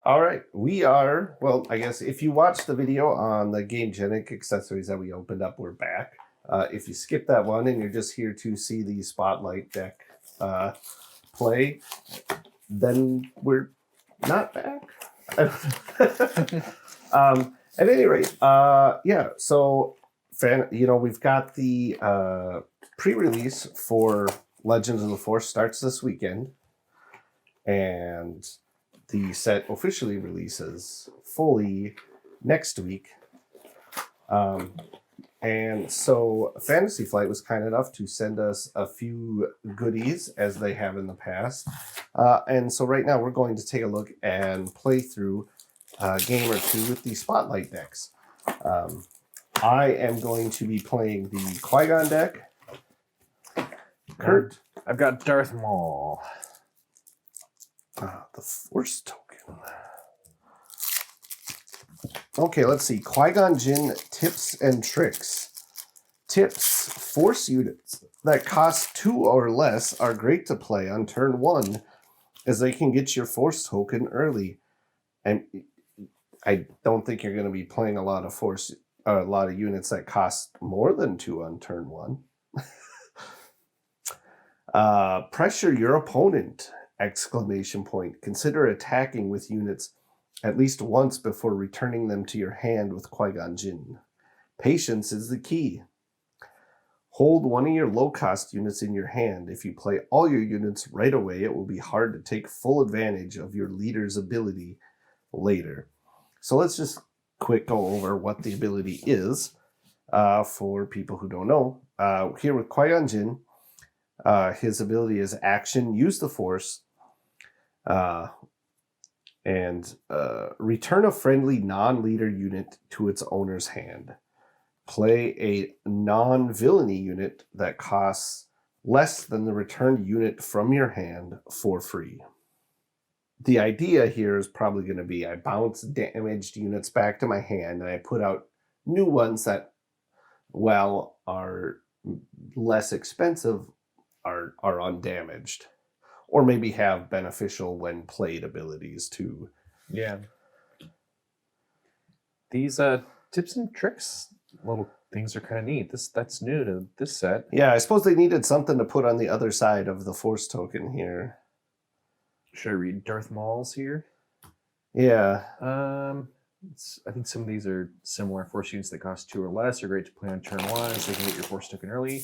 All right, we are, well, I guess if you watched the video on the Game Genic accessories that we opened up, we're back. If you skip that one and you're just here to see the Spotlight deck play, then we're not back. At any rate, yeah, so, we've got the pre-release for Legends of the Force starts this weekend, and the set officially releases fully next week. And so Fantasy Flight was kind enough to send us a few goodies as they have in the past. And so right now we're going to take a look and play through a game or two with the Spotlight decks. I am going to be playing the Qui-Gon deck. Kurt? I've got Darth Maul. The Force token. Okay, let's see. Qui-Gon Jinn tips and tricks. Tips: Force units that cost 2 or less are great to play on turn 1, as they can get your Force token early. And I don't think you're going to be playing a lot of units that cost more than 2 on turn 1. Pressure your opponent! ! Consider attacking with units at least once before returning them to your hand with Qui-Gon Jinn. Patience is the key. Hold one of your low-cost units in your hand. If you play all your units right away, it will be hard to take full advantage of your leader's ability later. So let's just quick go over what the ability is for people who don't know. Here with Qui-Gon Jinn, his ability is action, use the Force, and return a friendly non-leader unit to its owner's hand. Play a non-villainy unit that costs less than the returned unit from your hand for free. The idea here is probably going to be I bounce damaged units back to my hand and I put out new ones that, while are less expensive, are undamaged, or maybe have beneficial when played abilities too. Yeah. These tips and tricks little things are kind of neat. That's new to this set. Yeah, I suppose they needed something to put on the other side of the Force token here. Should I read Darth Maul's here? Yeah. I think some of these are similar. Force units that cost 2 or less are great to play on turn 1, so you can get your Force token early.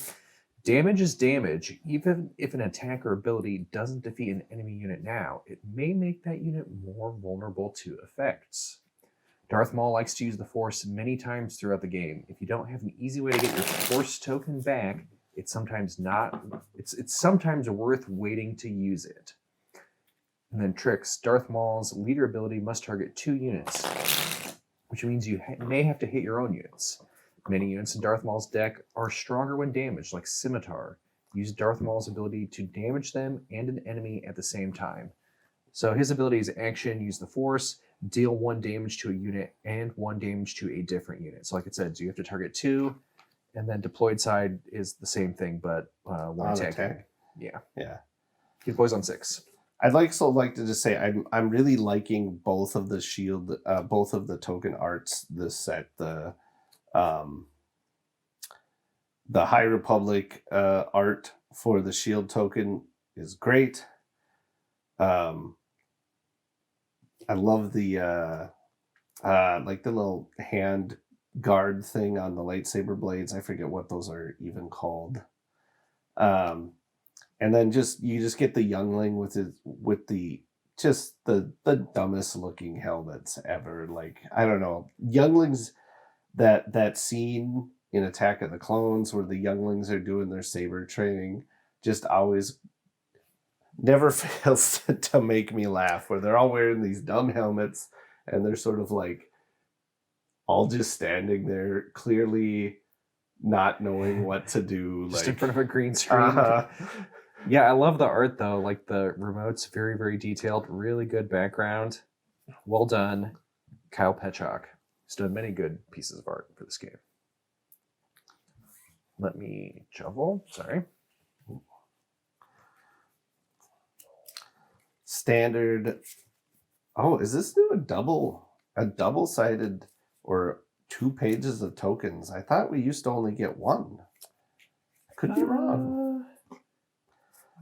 Damage is damage. Even if an attack or ability doesn't defeat an enemy unit now, it may make that unit more vulnerable to effects. Darth Maul likes to use the Force many times throughout the game. If you don't have an easy way to get your Force token back, it's sometimes worth waiting to use it. And then tricks. Darth Maul's leader ability must target 2 units, which means you may have to hit your own units. Many units in Darth Maul's deck are stronger when damaged, like Scimitar. Use Darth Maul's ability to damage them and an enemy at the same time. So his ability is action, use the Force, deal 1 damage to a unit and 1 damage to a different unit. So like it said, so you have to target 2, and then deployed side is the same thing, but 1 attack. Yeah. He deploys on 6. I'd like to just say I'm really liking both of the shield, both of the token arts this set. The High Republic art for the shield token is great. I love the like the little hand guard thing on the lightsaber blades. I forget what those are even called. And then you just get the youngling with the dumbest looking helmets ever. Like, I don't know, younglings. That scene in Attack of the Clones where the younglings are doing their saber training just always never fails to make me laugh, where they're all wearing these dumb helmets and they're sort of like all just standing there, clearly not knowing what to do. Just like in front of a green screen. Yeah, I love the art though. Like the remote's very, very detailed, really good background. Well done, Kyle Petchock. He's done many good pieces of art for this game. Let me shuffle. Sorry. Standard Oh, is this new a double-sided or 2 pages of tokens? I thought we used to only get one. I could be wrong.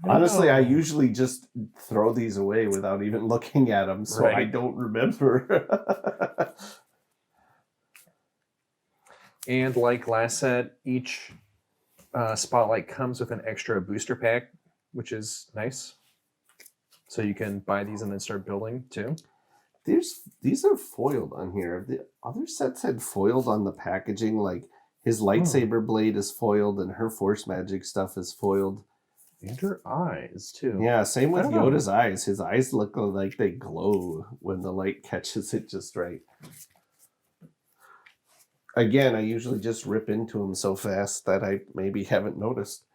Honestly, I usually just throw these away without even looking at them, so I Right. don't remember. And like last set, each spotlight comes with an extra booster pack, which is nice. So you can buy these and then start building too. These are foiled on here. The other sets had foiled on the packaging, like his lightsaber blade is foiled and her force magic stuff is foiled. And her eyes too. Yeah, same with I don't know. Yoda's eyes. His eyes look like they glow when the light catches it just right. Again, I usually just rip into them so fast that I maybe haven't noticed.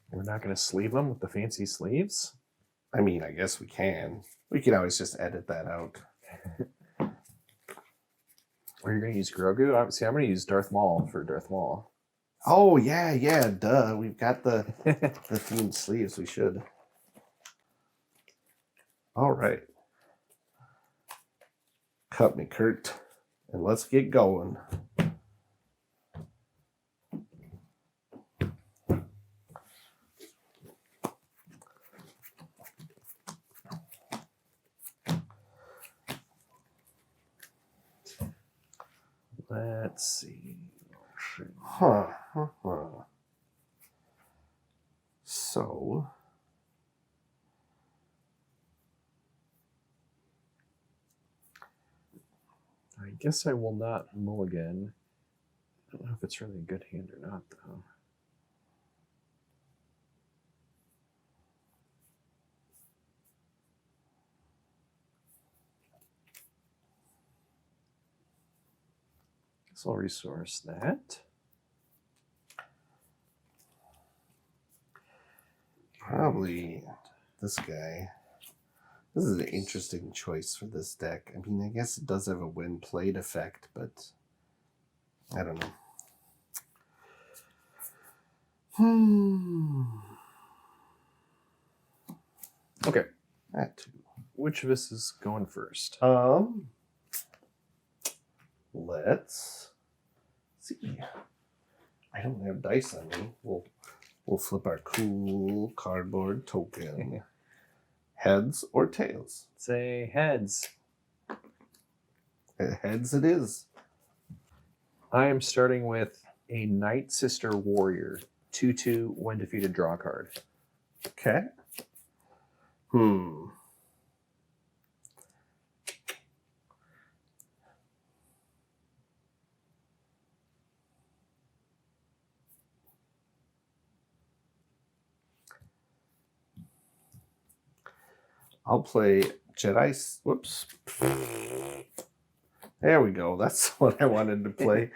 We're not going to sleeve them with the fancy sleeves. I mean, I guess we can. We can always just edit that out. Or you're going to use Grogu? Obviously, I'm going to use Darth Maul for Darth Maul. Oh, yeah, duh. We've got the themed sleeves. We should. All right. Cut me, Kurt. And let's get going. Let's see. Huh. So, I guess I will not mulligan. I don't know if it's really a good hand or not, though. So I'll resource that. probably this guy. This is an interesting choice for this deck. I mean, I guess it does have a when played effect, but I don't know. Okay. That too. Which of us is going first? Let's see. I don't have dice on me. We'll flip our cool cardboard token. Heads or tails? Say heads. Heads it is. I am starting with a Night Sister Warrior. 2/2, when defeated, draw a card. Okay. I'll play Jedi. Whoops. There we go. That's what I wanted to play.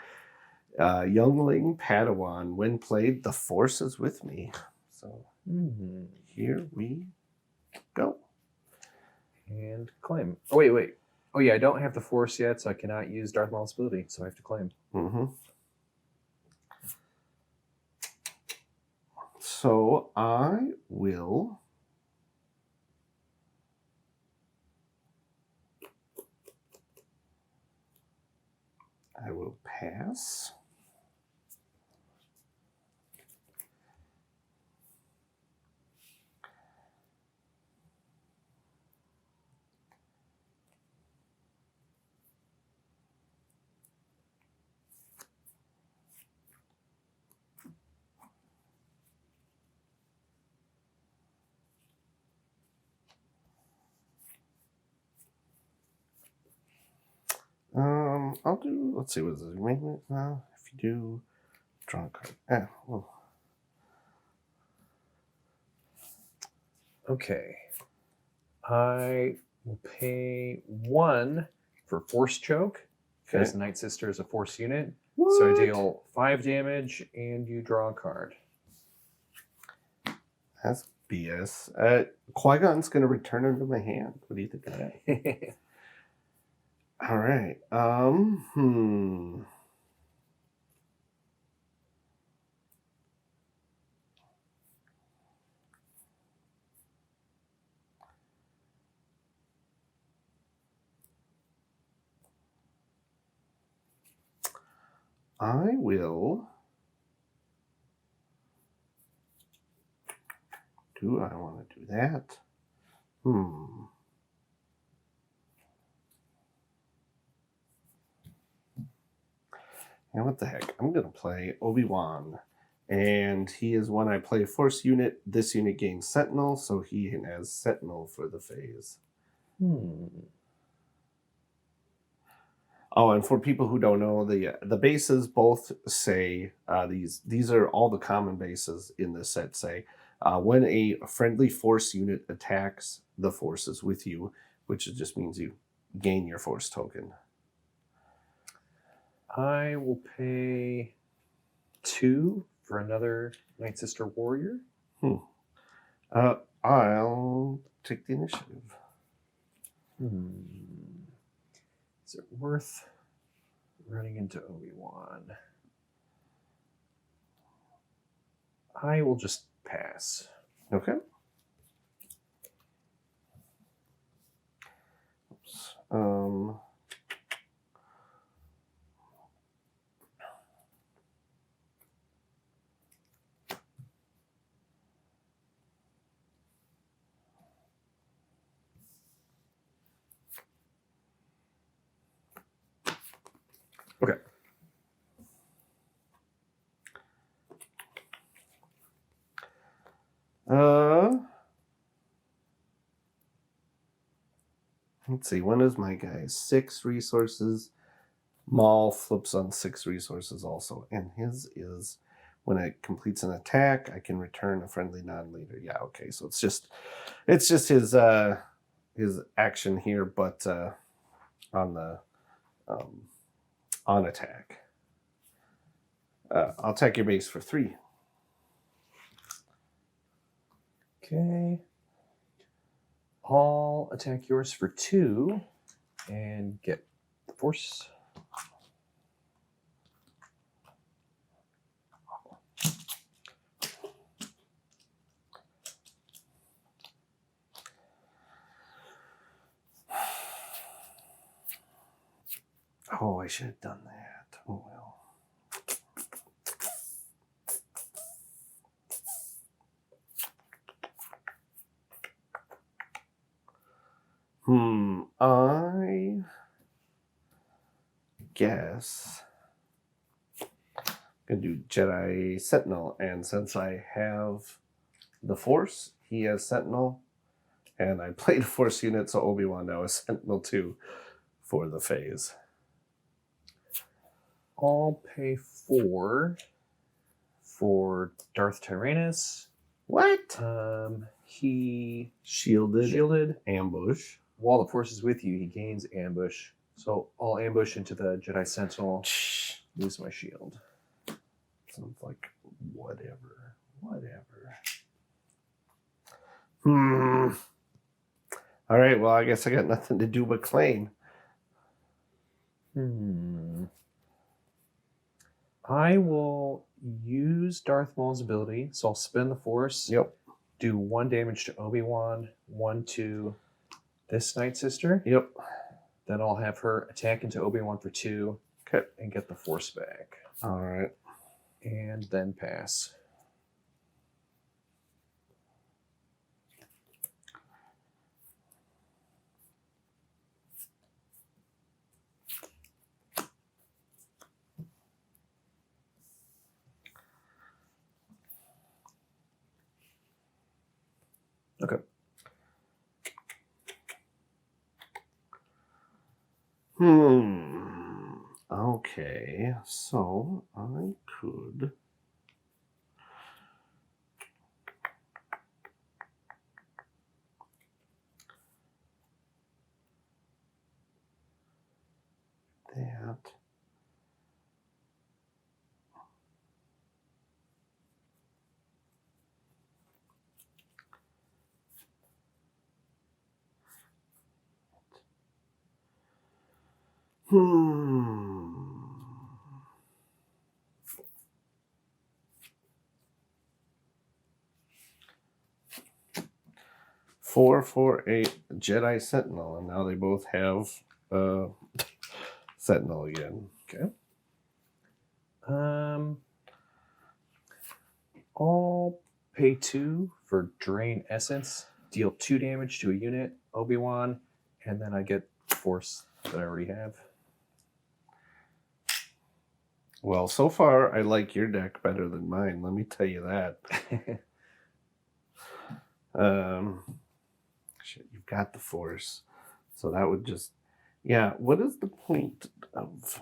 Youngling Padawan. When played, the Force is with me. So here we go. And claim. Oh, wait. Oh, yeah, I don't have the Force yet, so I cannot use Darth Maul's ability, so I have to claim. So I will... pass. I'll do, let's see, what is it? If you do, draw a card. Okay. I will pay 1 for Force Choke, because Night Sister is a Force unit. What? So I deal 5 damage, and you draw a card. That's BS. Qui-Gon's going to return him to my hand. What do you think of that? All right. I will. Do I want to do that? And what the heck? I'm going to play Obi-Wan. And he is when I play Force unit, this unit gains Sentinel, so he has Sentinel for the phase. Oh, and for people who don't know, the bases both say these are all the common bases in this set say when a friendly Force unit attacks, the Force is with you, which just means you gain your Force token. I will pay 2 for another Night Sister Warrior. I'll take the initiative. Is it worth running into Obi-Wan? I will just pass. Okay. Oops. Okay. Let's see. When is my guy? 6 resources. Maul flips on 6 resources also, and his is when it completes an attack, I can return a friendly non-leader. Yeah, okay. So it's just his action here, but on the on attack. I'll attack your base for 3. Okay. I'll attack yours for 2 and get the Force. Oh, I should have done that. Oh well. I guess I'm gonna do Jedi Sentinel, and since I have the Force, he has Sentinel, and I played Force unit, so Obi-Wan now is Sentinel 2 for the phase. I'll pay 4 for Darth Tyrannus. What? He Shielded. Ambush. While the Force is with you, he gains ambush. So I'll ambush into the Jedi Sentinel. Lose my shield. Sounds like whatever. All right, well, I guess I got nothing to do but claim. I will use Darth Maul's ability, so I'll spin the Force. Yep. Do 1 damage to Obi-Wan, 1 to this Night Sister. Yep. Then I'll have her attack into Obi-Wan for 2. Okay. And get the Force back. All right. And then pass. Okay. Okay, so I could that. Four for a Jedi Sentinel, and now they both have Sentinel again. Okay. I'll pay 2 for Drain Essence, deal 2 damage to a unit, Obi-Wan, and then I get Force that I already have. Well, so far, I like your deck better than mine. Let me tell you that. Shit, you've got the Force. So that would just... Yeah, what is the point of...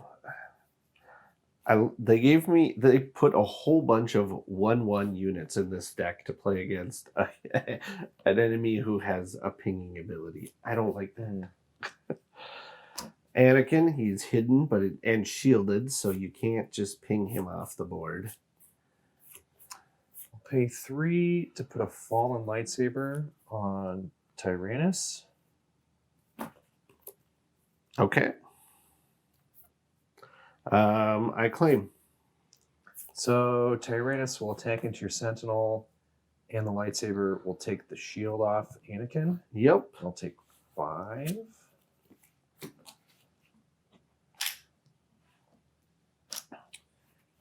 They put a whole bunch of 1/1 units in this deck to play against an enemy who has a pinging ability. I don't like that. Anakin, he's hidden and shielded, so you can't just ping him off the board. I'll pay 3 to put a Fallen Lightsaber on Tyrannus. Okay. I claim. So Tyrannus will attack into your Sentinel, and the lightsaber will take the shield off Anakin. Yep. I'll take 5.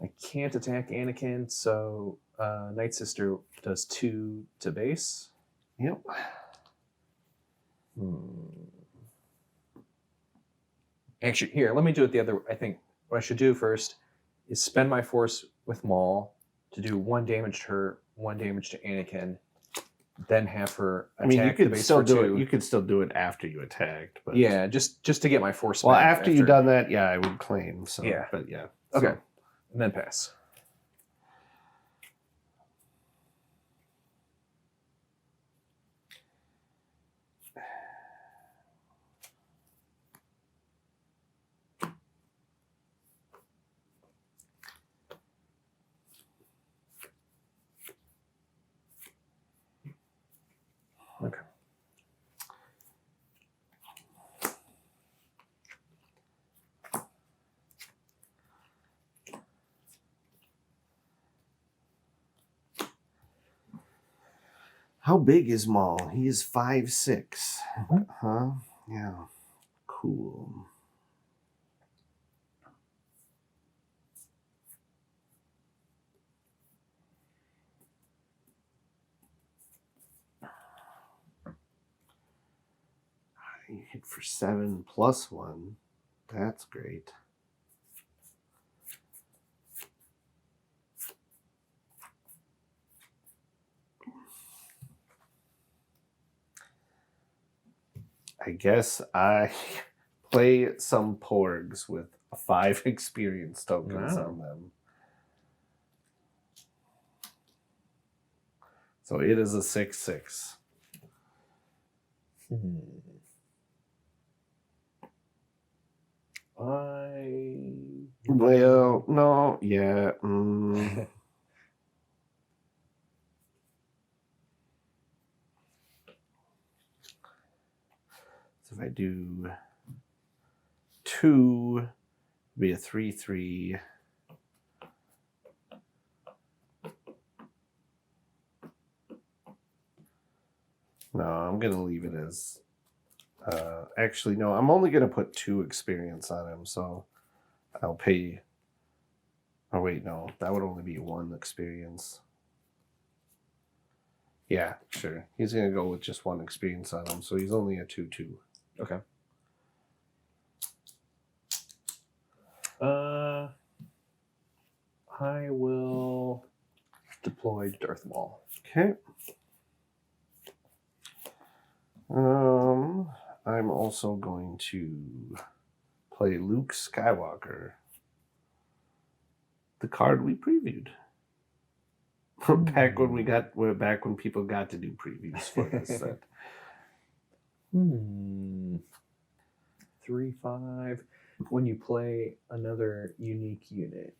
I can't attack Anakin, so Night Sister does 2 to base. Yep. Actually, here, let me do it the other. I think what I should do first is spend my Force with Maul to do 1 damage to her, 1 damage to Anakin, then have her attack you could the base still for do 2. it. You could still do it after you attacked, but Yeah, just to get my Force. Well, back after you've done that, yeah, I would claim. So Yeah. But yeah. Okay. So. And then pass. Okay. How big is Maul? He is 5'6". Huh? Yeah. Cool. You hit for 7 plus 1. That's great. I guess I play some Porgs with 5 experience tokens on them. So it is a 6/6. Well, no, yeah. So if I do 2, it'd be a 3/3. No, I'm gonna leave it as. Actually, no, I'm only gonna put 2 experience on him, so I'll pay. Oh wait, no, that would only be 1 experience. Yeah, sure. He's gonna go with just 1 experience on him, so he's only a 2/2. Okay. I will deploy Darth Maul. Okay. I'm also going to play Luke Skywalker, the card we previewed. back when people got to do previews for this set. 3/5. When you play another unique unit,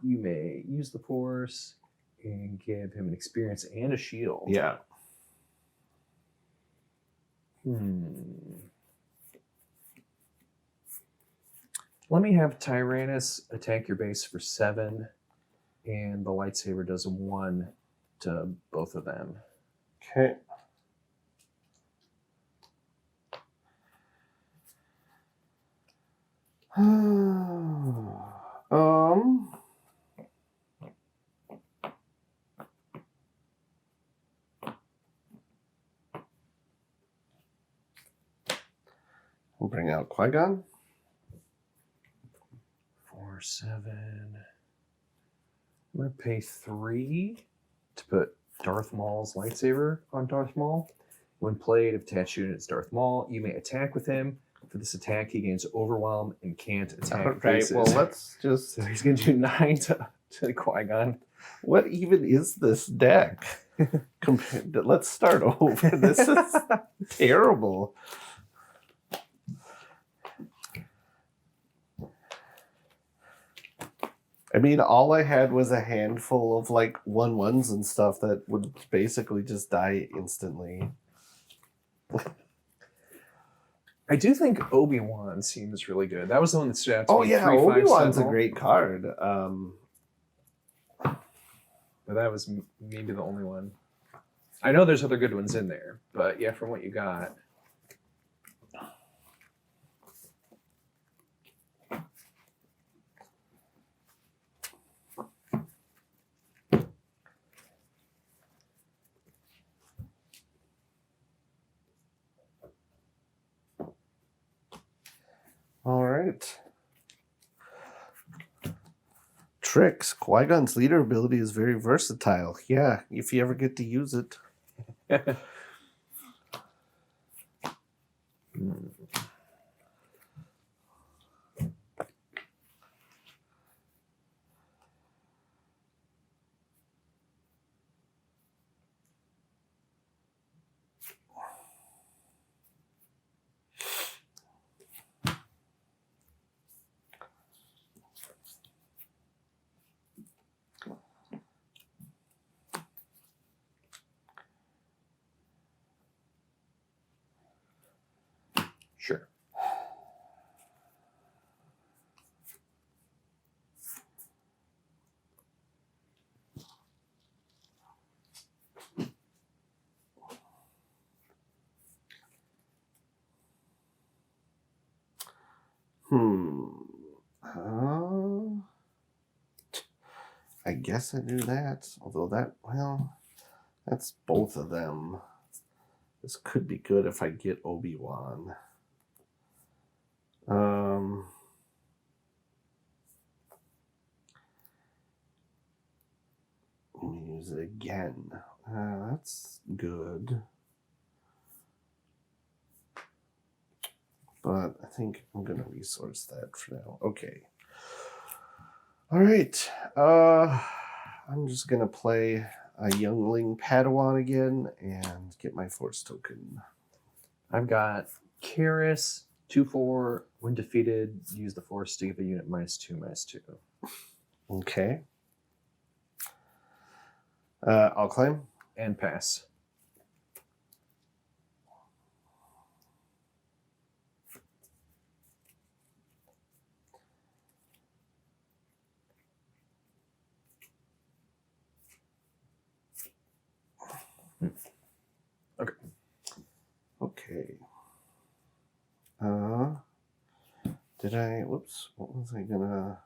you may use the Force and give him an experience and a shield. Yeah. Let me have Tyrannus attack your base for 7, and the lightsaber does 1 to both of them. Okay. We'll bring out Qui-Gon. 4, 7. I'm going to pay 3 to put Darth Maul's lightsaber on Darth Maul. When played, if attached unit is Darth Maul, you may attack with him. For this attack, he gains Overwhelm and can't attack All right, faces. well, let's just... So he's going to do 9 to Qui-Gon. What even is this deck? Let's start over. This is terrible. I mean, all I had was a handful of like 1/1s and stuff that would basically just die instantly. I do think Obi-Wan seems really good. That was the one that stood out to Oh me. yeah, 3/5 Obi-Wan's a Sentinel. great card. But that was maybe the only one. I know there's other good ones in there, but yeah, from what you got. All right. Tricks. Qui-Gon's leader ability is very versatile. Yeah, if you ever get to use it. Sure. I guess I do that. Although that's both of them. This could be good if I get Obi-Wan. Let me use it again. That's good. But I think I'm going to resource that for now. Okay. All right. I'm just going to play a Youngling Padawan again and get my Force token. I've got Karis, 2/4. When defeated, use the Force to give a unit -2/2. Okay. I'll claim. And pass. Okay. Okay. Did I? Whoops. What was I gonna?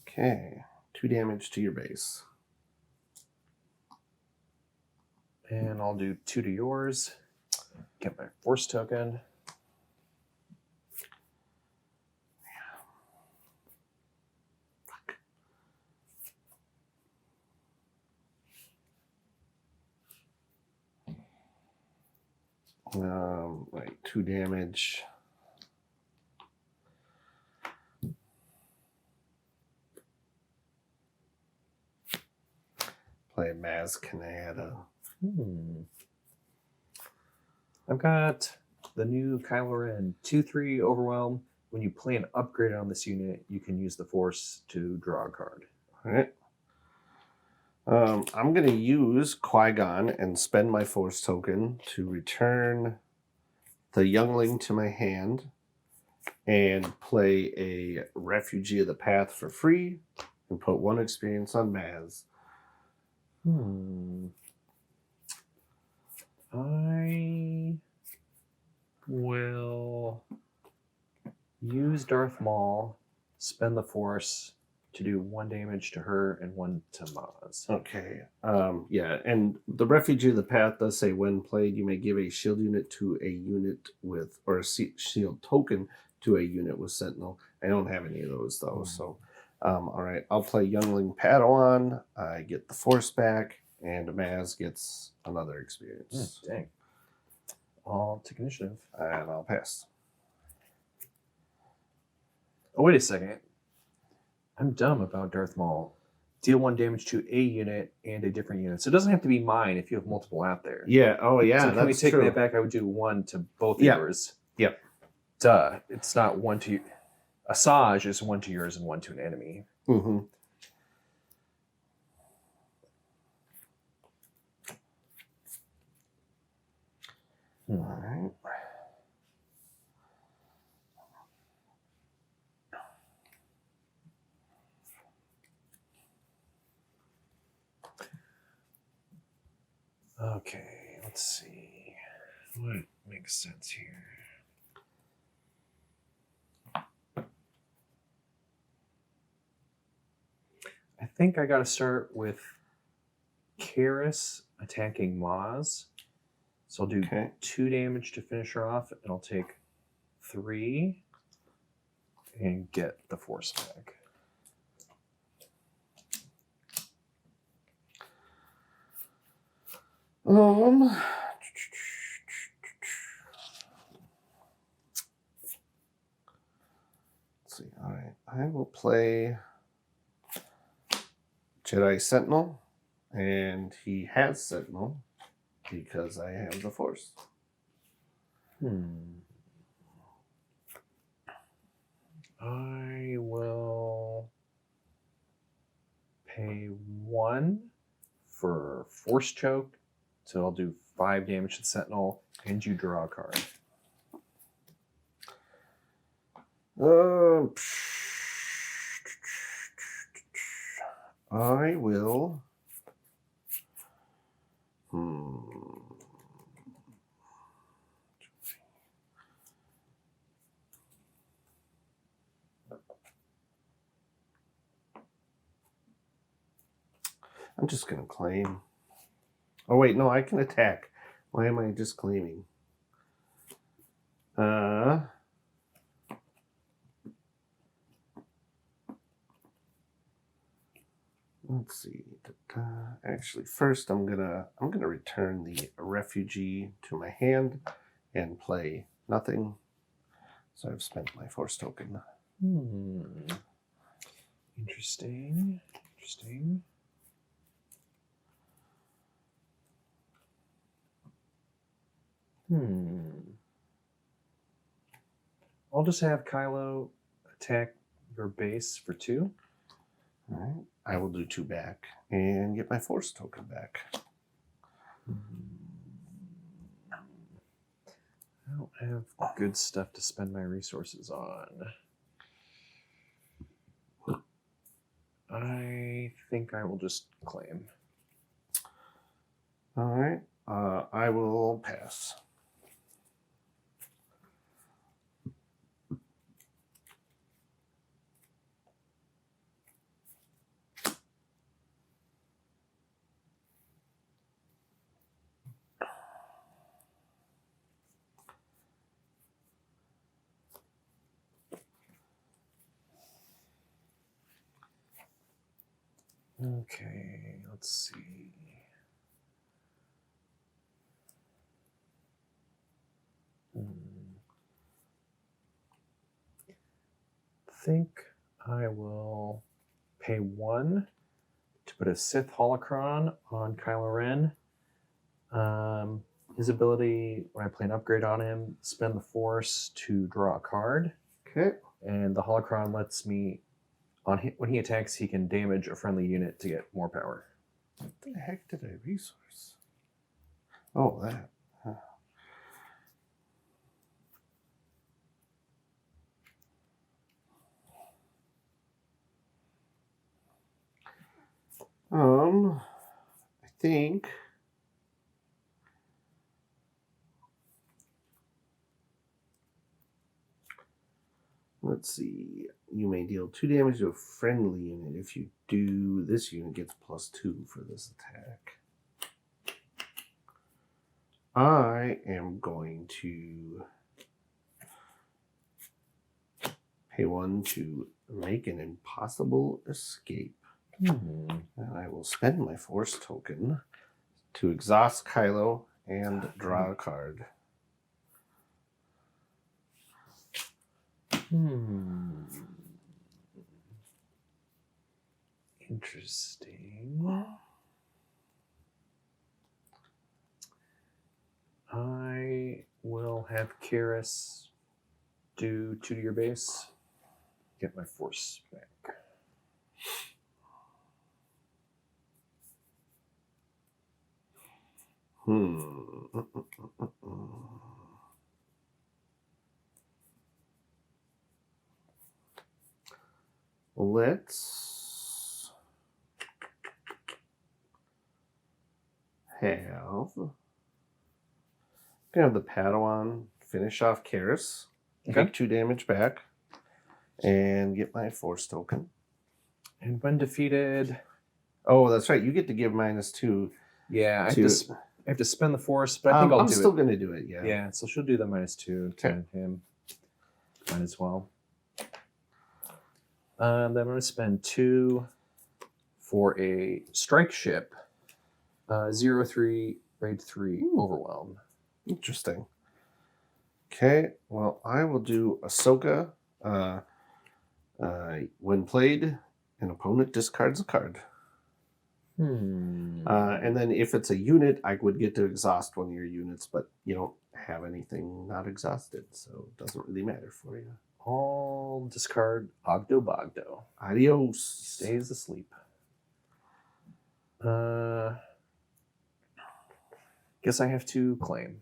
Okay. 2 damage to your base. And I'll do 2 to yours. Get my Force token. Right, 2 damage. Play Maz Kanata. I've got the new Kylo Ren 2/3 Overwhelm. When you play an upgrade on this unit, you can use the Force to draw a card. All right. I'm going to use Qui-Gon and spend my Force token to return the Youngling to my hand and play a Refugee of the Path for free and put 1 experience on Maz. I will use Darth Maul, spend the Force to do 1 damage to her and 1 to Maz. Okay. Yeah, and the Refugee of the Path does say when played, you may give a shield unit to a unit with, or a shield token to a unit with Sentinel. I don't have any of those though, so all right. I'll play Youngling Padawan. I get the Force back, and Maz gets another experience. Dang. I'll take initiative. And I'll pass. Oh, wait a second. I'm dumb about Darth Maul. Deal 1 damage to a unit and a different unit. So it doesn't have to be mine if you have multiple out there. Yeah. Oh, yeah. So can we that's take true. that back? I would do 1 to both of Yeah. yours. Yep. Duh. It's not 1 to you. Asajj is 1 to yours and 1 to an enemy. Mm-hmm. All right. Okay, let's see. What makes sense here? I think I got to start with Karis attacking Maz. So I'll do 2 damage to finish her off, and I'll take 3 and get the Force back. Let's see. All right. I will play Jedi Sentinel, and he has Sentinel because I have the Force. I will pay 1 for Force Choke, so I'll do 5 damage to the Sentinel, and you draw a card. I will. I'm just going to claim. Oh, wait, no, I can attack. Why am I just claiming? Let's see. Actually, first I'm gonna return the Refugee to my hand and play nothing. So I've spent my Force token. Interesting. I'll just have Kylo attack your base for 2. All right. I will do 2 back and get my Force token back. I don't have good stuff to spend my resources on. I think I will just claim. All right. I will pass. Okay, let's see. I think I will pay 1 to put a Sith Holocron on Kylo Ren. His ability, when I play an upgrade on him, spend the Force to draw a card. Okay. And the Holocron lets me, when he attacks, he can damage a friendly unit to get more power. What the heck did I resource? Oh, that. I think Let's see. You may deal 2 damage to a friendly unit. If you do, this unit gets +2 for this attack. I am going to pay 1 to make an impossible escape. And I will spend my force token to exhaust Kylo and draw a card. Interesting. I will have Karis do 2 to your base. Get my force back. Let's have the Padawan finish off Karis, take 2 damage back, and get my force token. And when defeated... Oh, that's right. You get to give -2. Yeah, I have to spend the force, but I think I'm still going to do it, yeah. Yeah, so she'll do the -2 to him. Might as well. Then I'm going to spend 2 for a strike ship. 0-3, raid 3, overwhelm. Interesting. Okay, well, I will do Ahsoka. When played, an opponent discards a card. And then if it's a unit, I would get to exhaust one of your units, but you don't have anything not exhausted, so it doesn't really matter for you. I'll discard Ogdo Bogdo. Adios. Stays asleep. Guess I have to claim.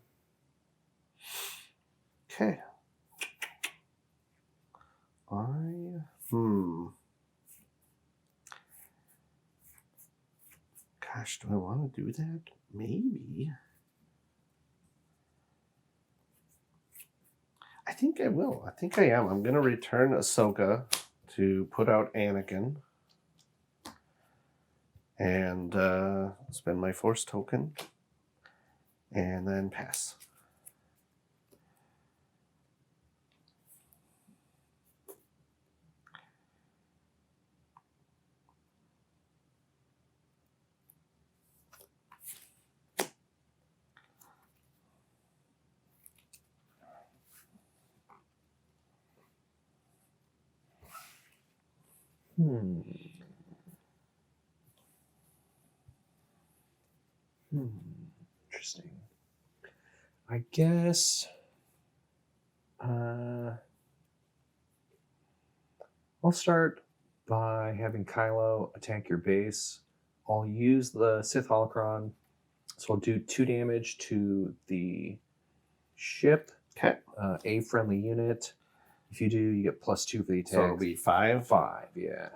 Okay. Gosh, do I want to do that? Maybe. I think I will. I think I am. I'm going to return Ahsoka to put out Anakin. And spend my force token. And then pass. Interesting. I guess I'll start by having Kylo attack your base. I'll use the Sith Holocron, so I'll do 2 damage to the ship. Okay. A friendly unit. If you do, you get +2 for the attack. So it'll be 5? 5, yeah.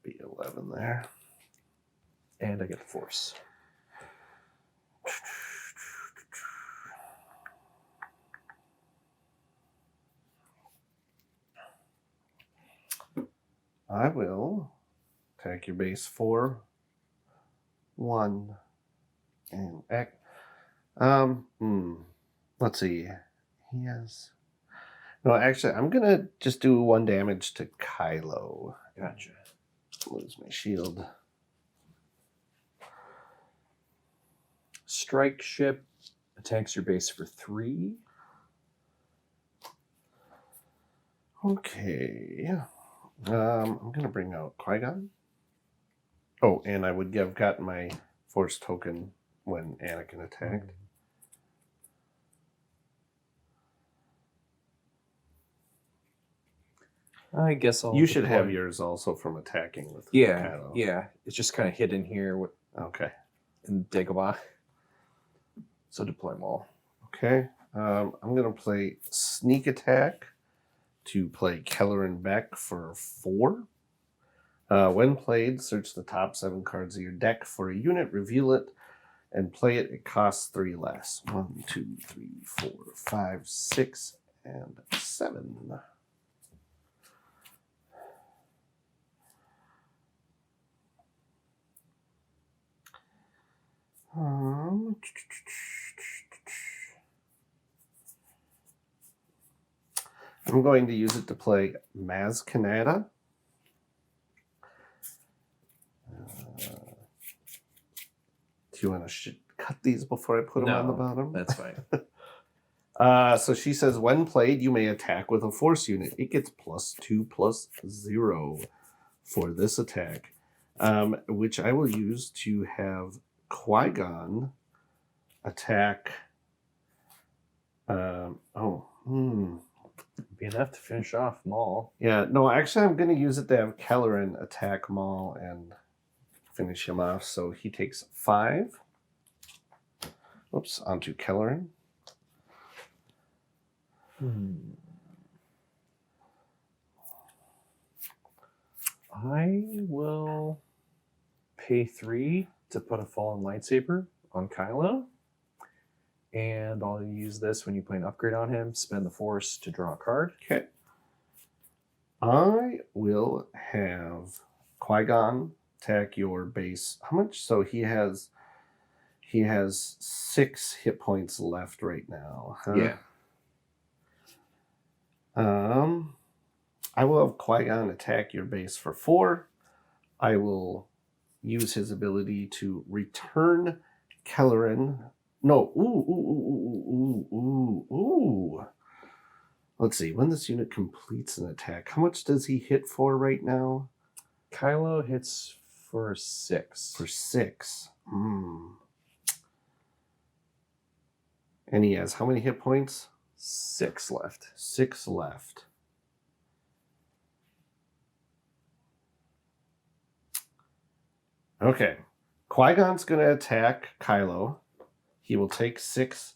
Be 11 there. And I get the force. I will attack your base 4, 1, and let's see. He has. No, actually, I'm gonna just do 1 damage to Kylo. Gotcha. Lose my shield. Strike ship attacks your base for 3. Okay. I'm gonna bring out Qui-Gon. Oh, and I would have gotten my force token when Anakin attacked. I guess I'll. You should have yours also from attacking with Kylo. Yeah. It's just kind of hidden here Okay. in Dagobah. So deploy them all. Okay. I'm gonna play Sneak Attack to play Kelleran Beck for 4. When played, search the top 7 cards of your deck for a unit, reveal it, and play it. It costs 3 less. 1, 2, 3, 4, 5, 6, and 7. I'm going to use it to play Maz Kanata. Do you want to cut these before I put them on the bottom? That's fine. So she says, when played, you may attack with a force unit. It gets +2/+0 for this attack, which I will use to have Qui-Gon attack. Be enough to finish off Maul. Yeah, no, actually, I'm going to use it to have Kelleran attack Maul and finish him off. So he takes 5. Oops, onto Kelleran. I will pay 3 to put a fallen lightsaber on Kylo. And I'll use this when you play an upgrade on him. Spend the force to draw a card. Okay. I will have Qui-Gon attack your base. How much? So he has 6 hit points left right now. Huh? Yeah. I will have Qui-Gon attack your base for 4. I will use his ability to return Kelleran. No, ooh. Let's see. When this unit completes an attack, how much does he hit for right now? Kylo hits for 6. For 6. And he has how many hit points? 6 left. 6 left. Okay. Qui-Gon's going to attack Kylo. He will take 6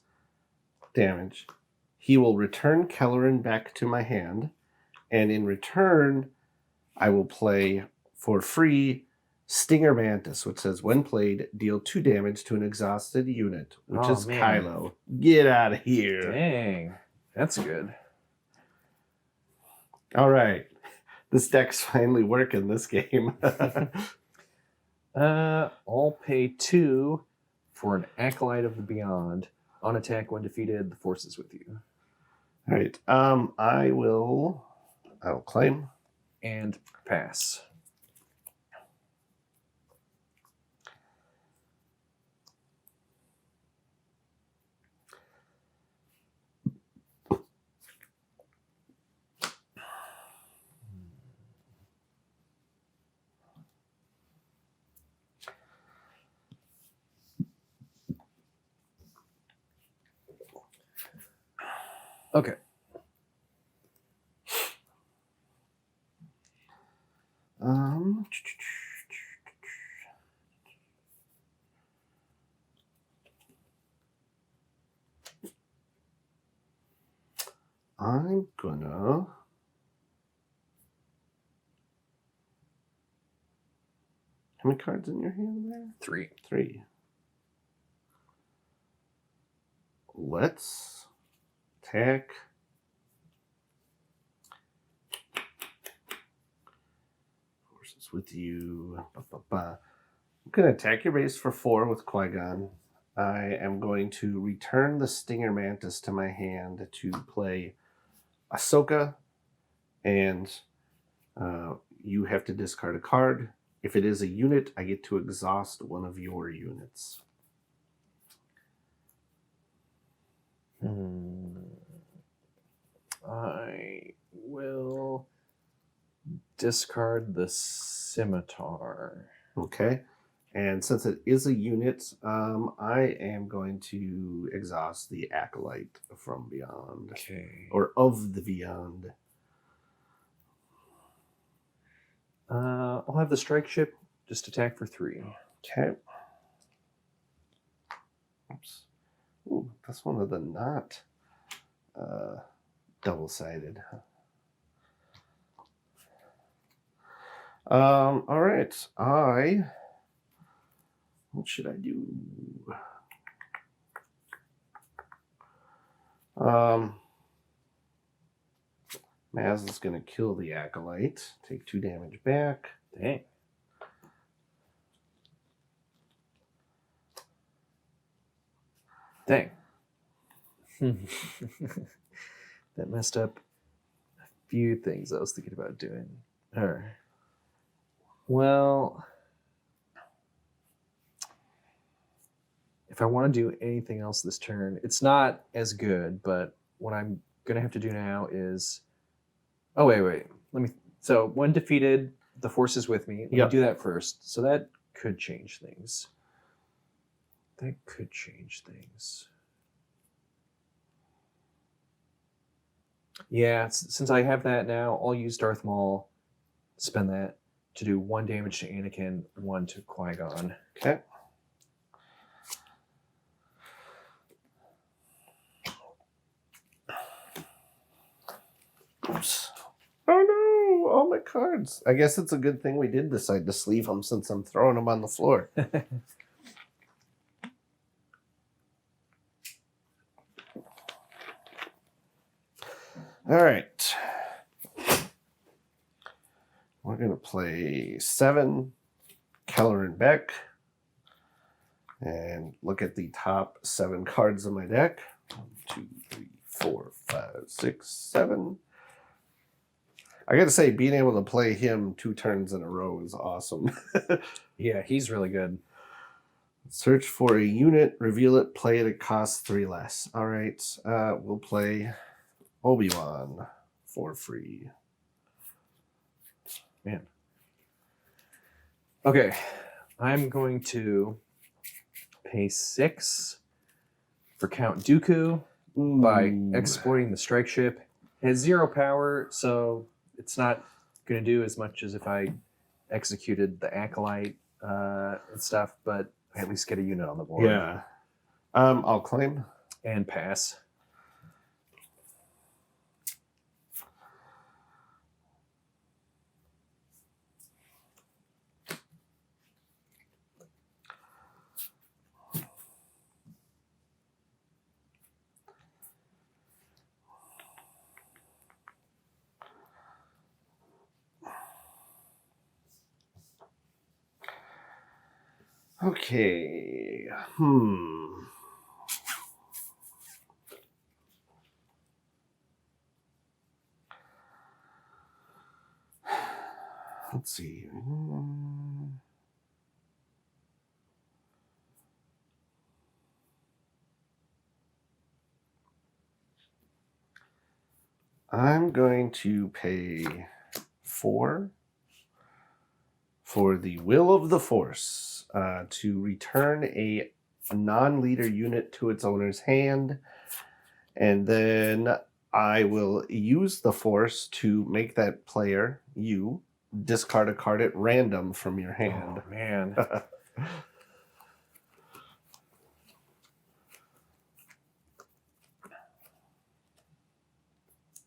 damage. He will return Kelleran back to my hand. And in return, I will play for free Stinger Mantis, which says, when played, deal 2 damage to an exhausted unit, which is man. Kylo. Get out of here. Dang. That's good. All right. This deck's finally working this game. I'll pay 2 for an Acolyte of the Beyond. On attack when defeated, the force is with you. All right. I'll claim. And pass. Okay. I'm gonna how many cards in your hand there? 3. 3. Let's attack forces with you. I'm gonna attack your base for 4 with Qui-Gon. I am going to return the Stinger Mantis to my hand to play Ahsoka, and you have to discard a card. If it is a unit, I get to exhaust one of your units. I will discard the Scimitar. Okay. And since it is a unit, I am going to exhaust the Acolyte from Beyond. Okay. Or of the Beyond. I'll have the strike ship just attack for 3. Okay. Oops. Ooh, that's one of the not double-sided. All right. I What should I do? Maz is going to kill the Acolyte. Take 2 damage back. Dang. Dang. That messed up a few things I was thinking about doing. All right. Well, if I want to do anything else this turn, it's not as good, but what I'm going to have to do now is... Oh, wait. So, when defeated, the force is with me. Let me do that first. So that could change things. Yeah, since I have that now, I'll use Darth Maul, spend that to do 1 damage to Anakin, 1 to Qui-Gon. Okay. Oops. Oh no, all my cards. I guess it's a good thing we did decide to sleeve them since I'm throwing them on the floor. All right. We're going to play 7 Kelleran Beck and look at the top 7 cards of my deck. 1, 2, 3, 4, 5, 6, 7. I got to say, being able to play him 2 turns in a row is awesome. Yeah, he's really good. Search for a unit, reveal it, play it. It costs 3 less. All right. We'll play Obi-Wan for free. Man. Okay. I'm going to pay 6 for Count Dooku by exporting the strike ship. It has 0 power, so it's not going to do as much as if I executed the Acolyte and stuff, but I at least get a unit on the board. Yeah. I'll claim. And pass. Okay. Let's see. I'm going to pay 4 for the Will of the Force to return a non-leader unit to its owner's hand, and then I will use the Force to make that player, you, discard a card at random from your hand. Oh, man.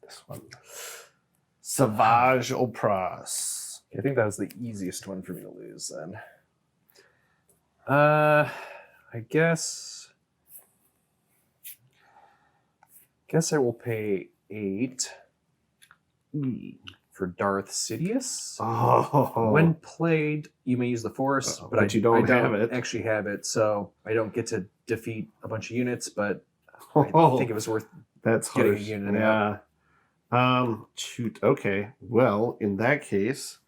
This one. Savage Opras. I think that was the easiest one for me to lose then. I guess I will pay 8 for Darth Sidious. Oh. When played, you may use the Force, but you don't I have it. actually have it, so I don't get to defeat a bunch of units, but I think it was worth That's getting harsh. a unit out. Shoot. Okay. Well, in that case,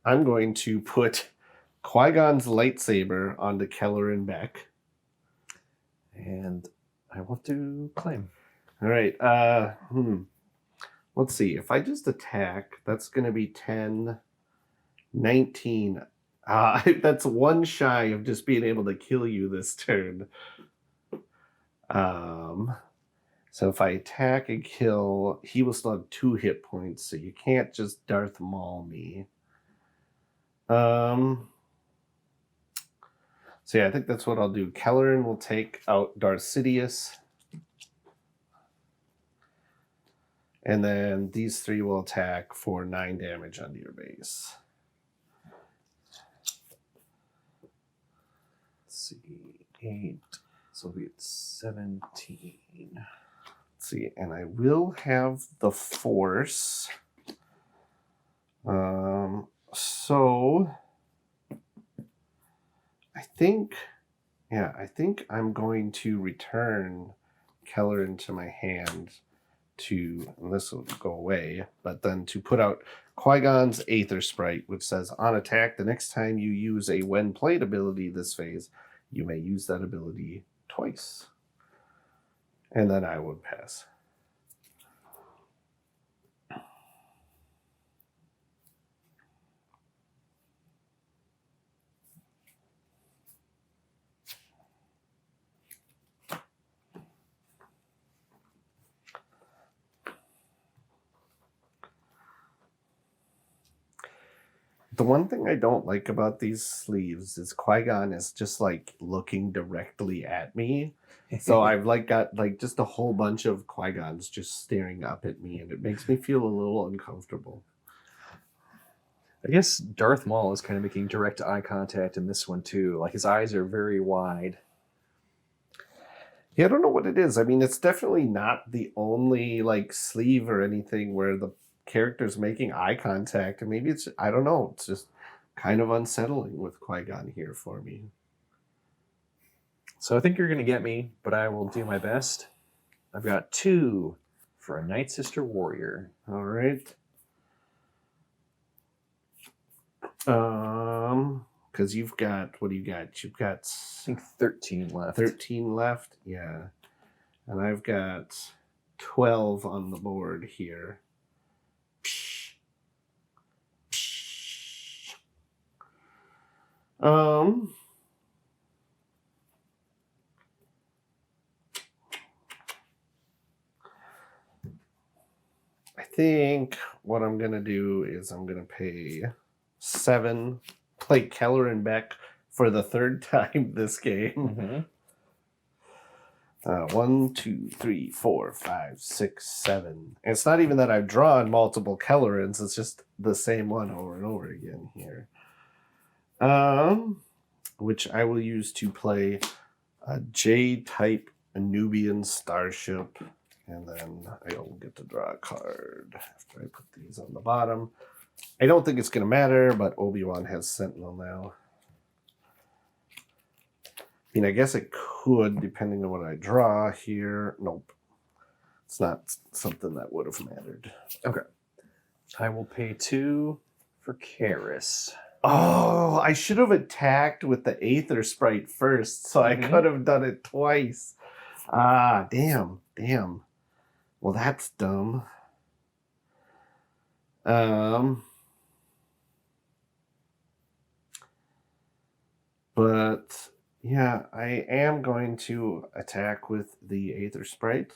I'm going to put Qui-Gon's lightsaber onto Kelleran Beck. And I will have to claim. All right. Let's see. If I just attack, that's going to be 10, 19. That's 1 shy of just being able to kill you this turn. So if I attack and kill, he will still have 2 hit points, so you can't just Darth Maul me. So yeah, I think that's what I'll do. Kelleran will take out Darth Sidious. And then these 3 will attack for 9 damage onto your base. Let's see, 8. So we get 17. Let's see, and I will have the force. So I think I'm going to return Keller into my hand and this will go away, but then to put out Qui-Gon's Aether Sprite, which says, on attack, the next time you use a when played ability this phase, you may use that ability twice. And then I would pass. The one thing I don't like about these sleeves is Qui-Gon is just like looking directly at me. So I've like got like just a whole bunch of Qui-Gons just staring up at me, and it makes me feel a little uncomfortable. I guess Darth Maul is kind of making direct eye contact in this one too. Like his eyes are very wide. Yeah, I don't know what it is. I mean, it's definitely not the only like sleeve or anything where the character's making eye contact, and maybe it's, I don't know, it's just kind of unsettling with Qui-Gon here for me. So I think you're going to get me, but I will do my best. I've got 2 for a Night Sister Warrior. All right. Because you've got, what do you got? You've got, I think 13 left. 13 left, yeah. And I've got 12 on the board here. I think what I'm gonna do is I'm gonna pay 7, play Keller and Beck for the 3rd time this game. 1, 2, 3, 4, 5, 6, 7. And it's not even that I've drawn multiple Kellerins, it's just the same one over and over again here. Which I will use to play a J-type Nubian starship. And then I'll get to draw a card after I put these on the bottom. I don't think it's going to matter, but Obi-Wan has Sentinel now. I mean, I guess it could, depending on what I draw here. Nope. It's not something that would have mattered. Okay. I will pay 2 for Karis. Oh, I should have attacked with the Aether Sprite first, so I could have done it twice. Ah, damn. Well, that's dumb. But yeah, I am going to attack with the Aether Sprite.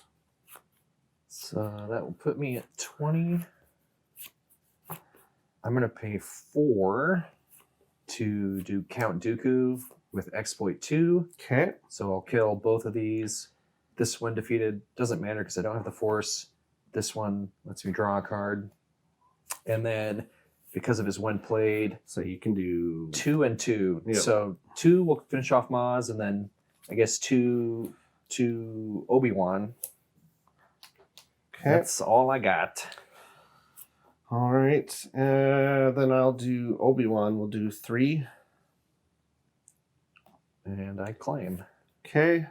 So that will put me at 20. I'm going to pay 4 to do Count Dooku with Exploit 2. Okay. So I'll kill both of these. This one defeated doesn't matter because I don't have the Force. This one lets me draw a card. And then because of his when played, So you can do 2 and 2. Yep. So 2 will finish off Maz, and then I guess 2 to Obi-Wan. Okay. That's all I got. All right. Then I'll do Obi-Wan. We'll do 3. And I claim. Okay.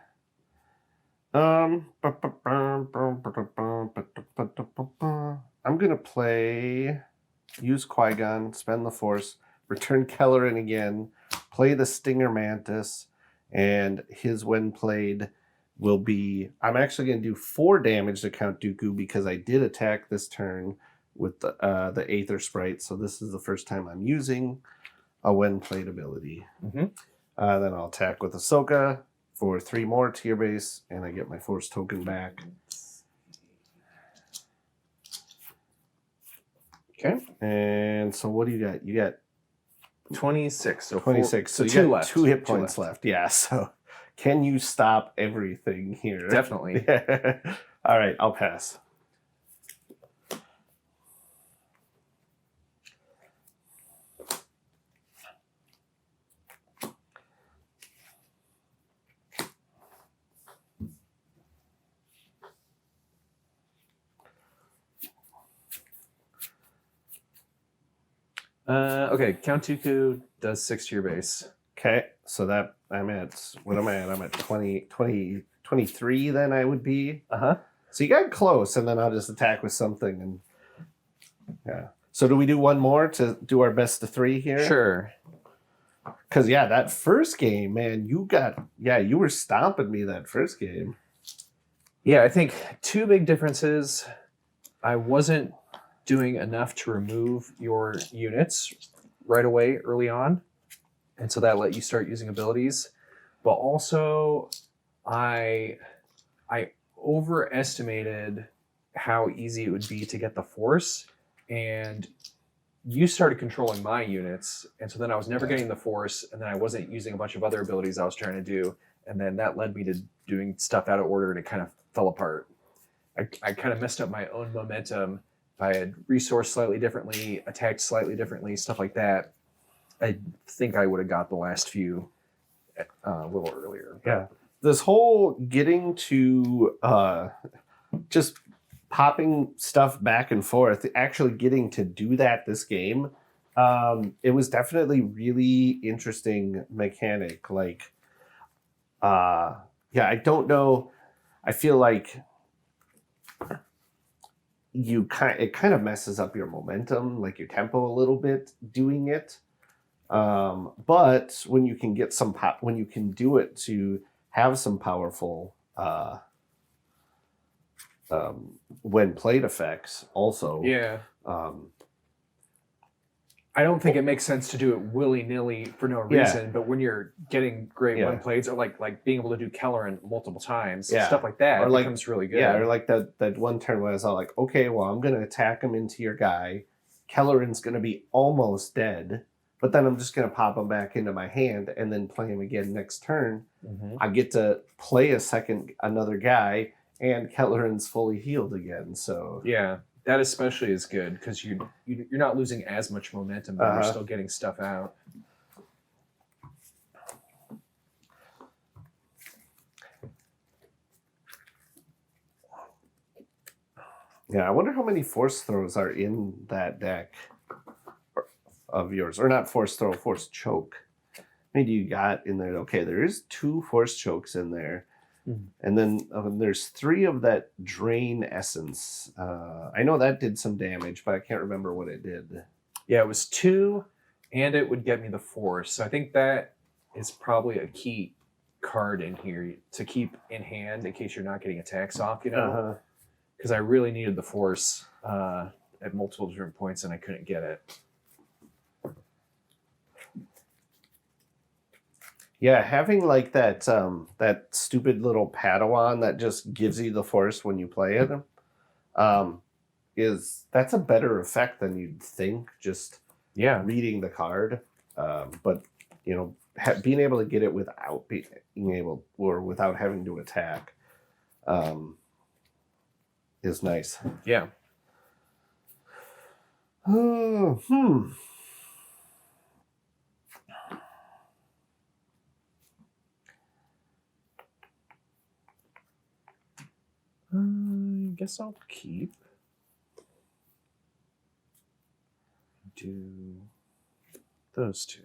I'm gonna use Qui-Gon, spend the Force, return Keller in again, play the Stinger Mantis, and his when played will be, I'm actually gonna do 4 damage to Count Dooku because I did attack this turn with the Aether Sprite, so this is the first time I'm using a when played ability. Then I'll attack with Ahsoka for 3 more tier base, and I get my Force token back. Okay. And so what do you got? You got 26. So 26. So you 2 got left. 2 hit points left. Yeah. So can you stop everything here? Definitely. All right. I'll pass. Okay, Count Dooku does 6 to your base. Okay, so that I'm at, what am I at? I'm at 23 then I would be. Uh-huh. So you got close, and then I'll just attack with something. And yeah. So do we do one more to do our best of 3 here? Sure. Because, yeah, that first game, man, you were stomping me that first game. Yeah, I think 2 big differences. I wasn't doing enough to remove your units right away early on. And so that let you start using abilities. But also I overestimated how easy it would be to get the force, and you started controlling my units, and so then I was never getting the force, and then I wasn't using a bunch of other abilities I was trying to do, and then that led me to doing stuff out of order, and it kind of fell apart. I kind of messed up my own momentum. If I had resourced slightly differently, attacked slightly differently, stuff like that, I think I would have got the last few a little earlier. Yeah. This whole getting to just popping stuff back and forth, actually getting to do that this game, it was definitely really interesting mechanic. Like, yeah, I don't know. I feel like it kind of messes up your momentum, like your tempo a little bit doing it. But when you can get when you can do it to have some powerful when played effects also. Yeah. I don't think it makes sense to do it willy-nilly for no reason, but when you're getting great one plays, or like being able to do Kelleran multiple times, stuff like that, or becomes really good. Yeah, or like that one turn where I was all like, okay, well, I'm going to attack him into your guy. Kelleran's going to be almost dead, but then I'm just going to pop him back into my hand and then play him again next turn. Mm-hmm. I get to play another guy, and Kelleran's fully healed again. So yeah. That especially is good because you're not losing as much momentum, but you're still getting stuff out. Yeah, I wonder how many force throws are in that deck of yours. Or not force throw, force choke. How many do you got in there? Okay, there is 2 force chokes in there. Mm-hmm. And then there's 3 of that drain essence. I know that did some damage, but I can't remember what it did. Yeah, it was 2, and it would get me the force. So I think that is probably a key card in here to keep in hand in case you're not getting attacks off, because I really needed the force at multiple different points, and I couldn't get it. Yeah, having like that stupid little Padawan that just gives you the force when you play it, that's a better effect than you'd think. Just reading the card, but being able to get it without being able or without having to attack, is nice. Yeah. I guess I'll keep. Do those 2.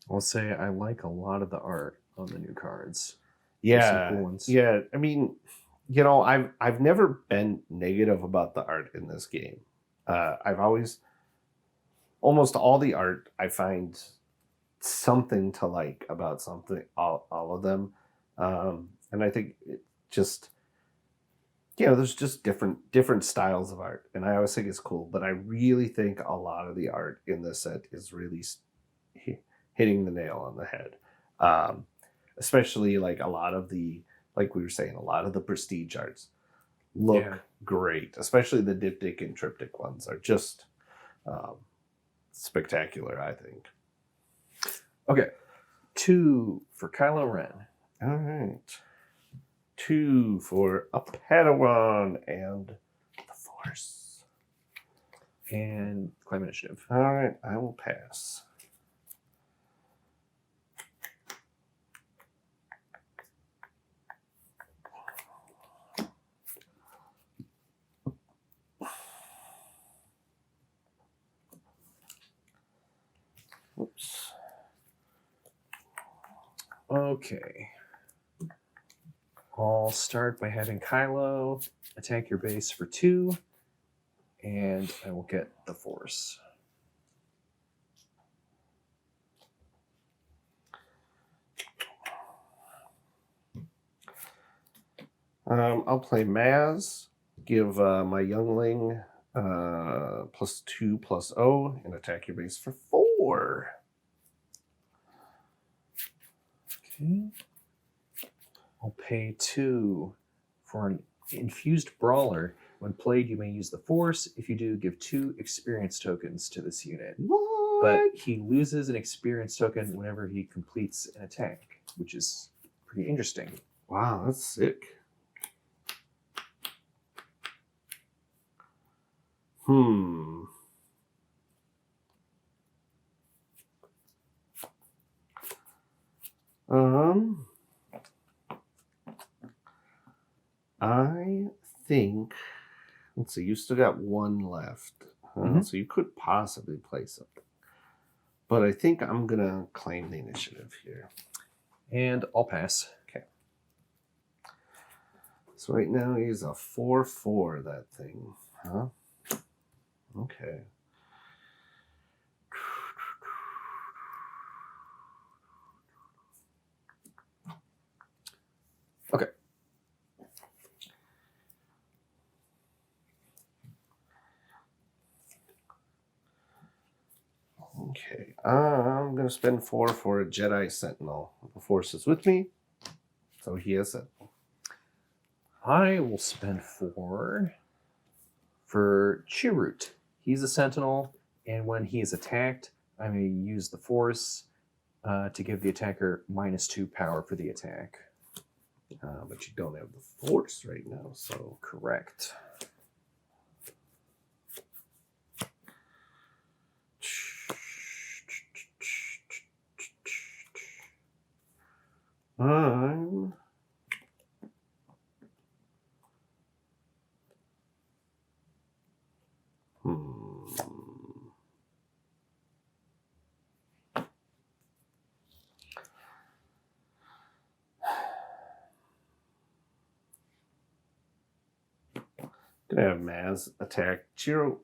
I'll say I like a lot of the art on the new cards. Yeah, cool yeah. I mean, I've never been negative about the art in this game. I've always, almost all the art, I find something to like about something. All of them, and I think it just, there's just different styles of art, and I always think it's cool. But I really think a lot of the art in this set is really hitting the nail on the head. Especially like a lot of the, like we were saying, a lot of the prestige arts look great. Especially the diptych and triptych ones are just spectacular, I think. Okay. 2 for Kylo Ren. All right. 2 for a Padawan and the Force. And claim initiative. All right, I will pass. Okay. I'll start by having Kylo attack your base for 2, and I will get the force. I'll play Maz, give my youngling +2/+0, and attack your base for 4. Okay. I'll pay 2 for an infused brawler. When played, you may use the force. If you do, give 2 experience tokens to this unit. What? But he loses an experience token whenever he completes an attack, which is pretty interesting. Wow, that's sick. I think, let's see, you still got 1 left. So you could possibly play something. But I think I'm going to claim the initiative here. And I'll pass. Okay. So right now he's a 4/4, that thing. Huh? Okay. Okay. Okay. I'm going to spend 4 for a Jedi Sentinel. The Force is with me, so he has it. I will spend 4 for Chirrut. He's a sentinel, and when he is attacked, I may use the force to give the attacker -2 power for the attack. But you don't have the Force right now, so. Correct. I'm gonna have Maz attack Chiro.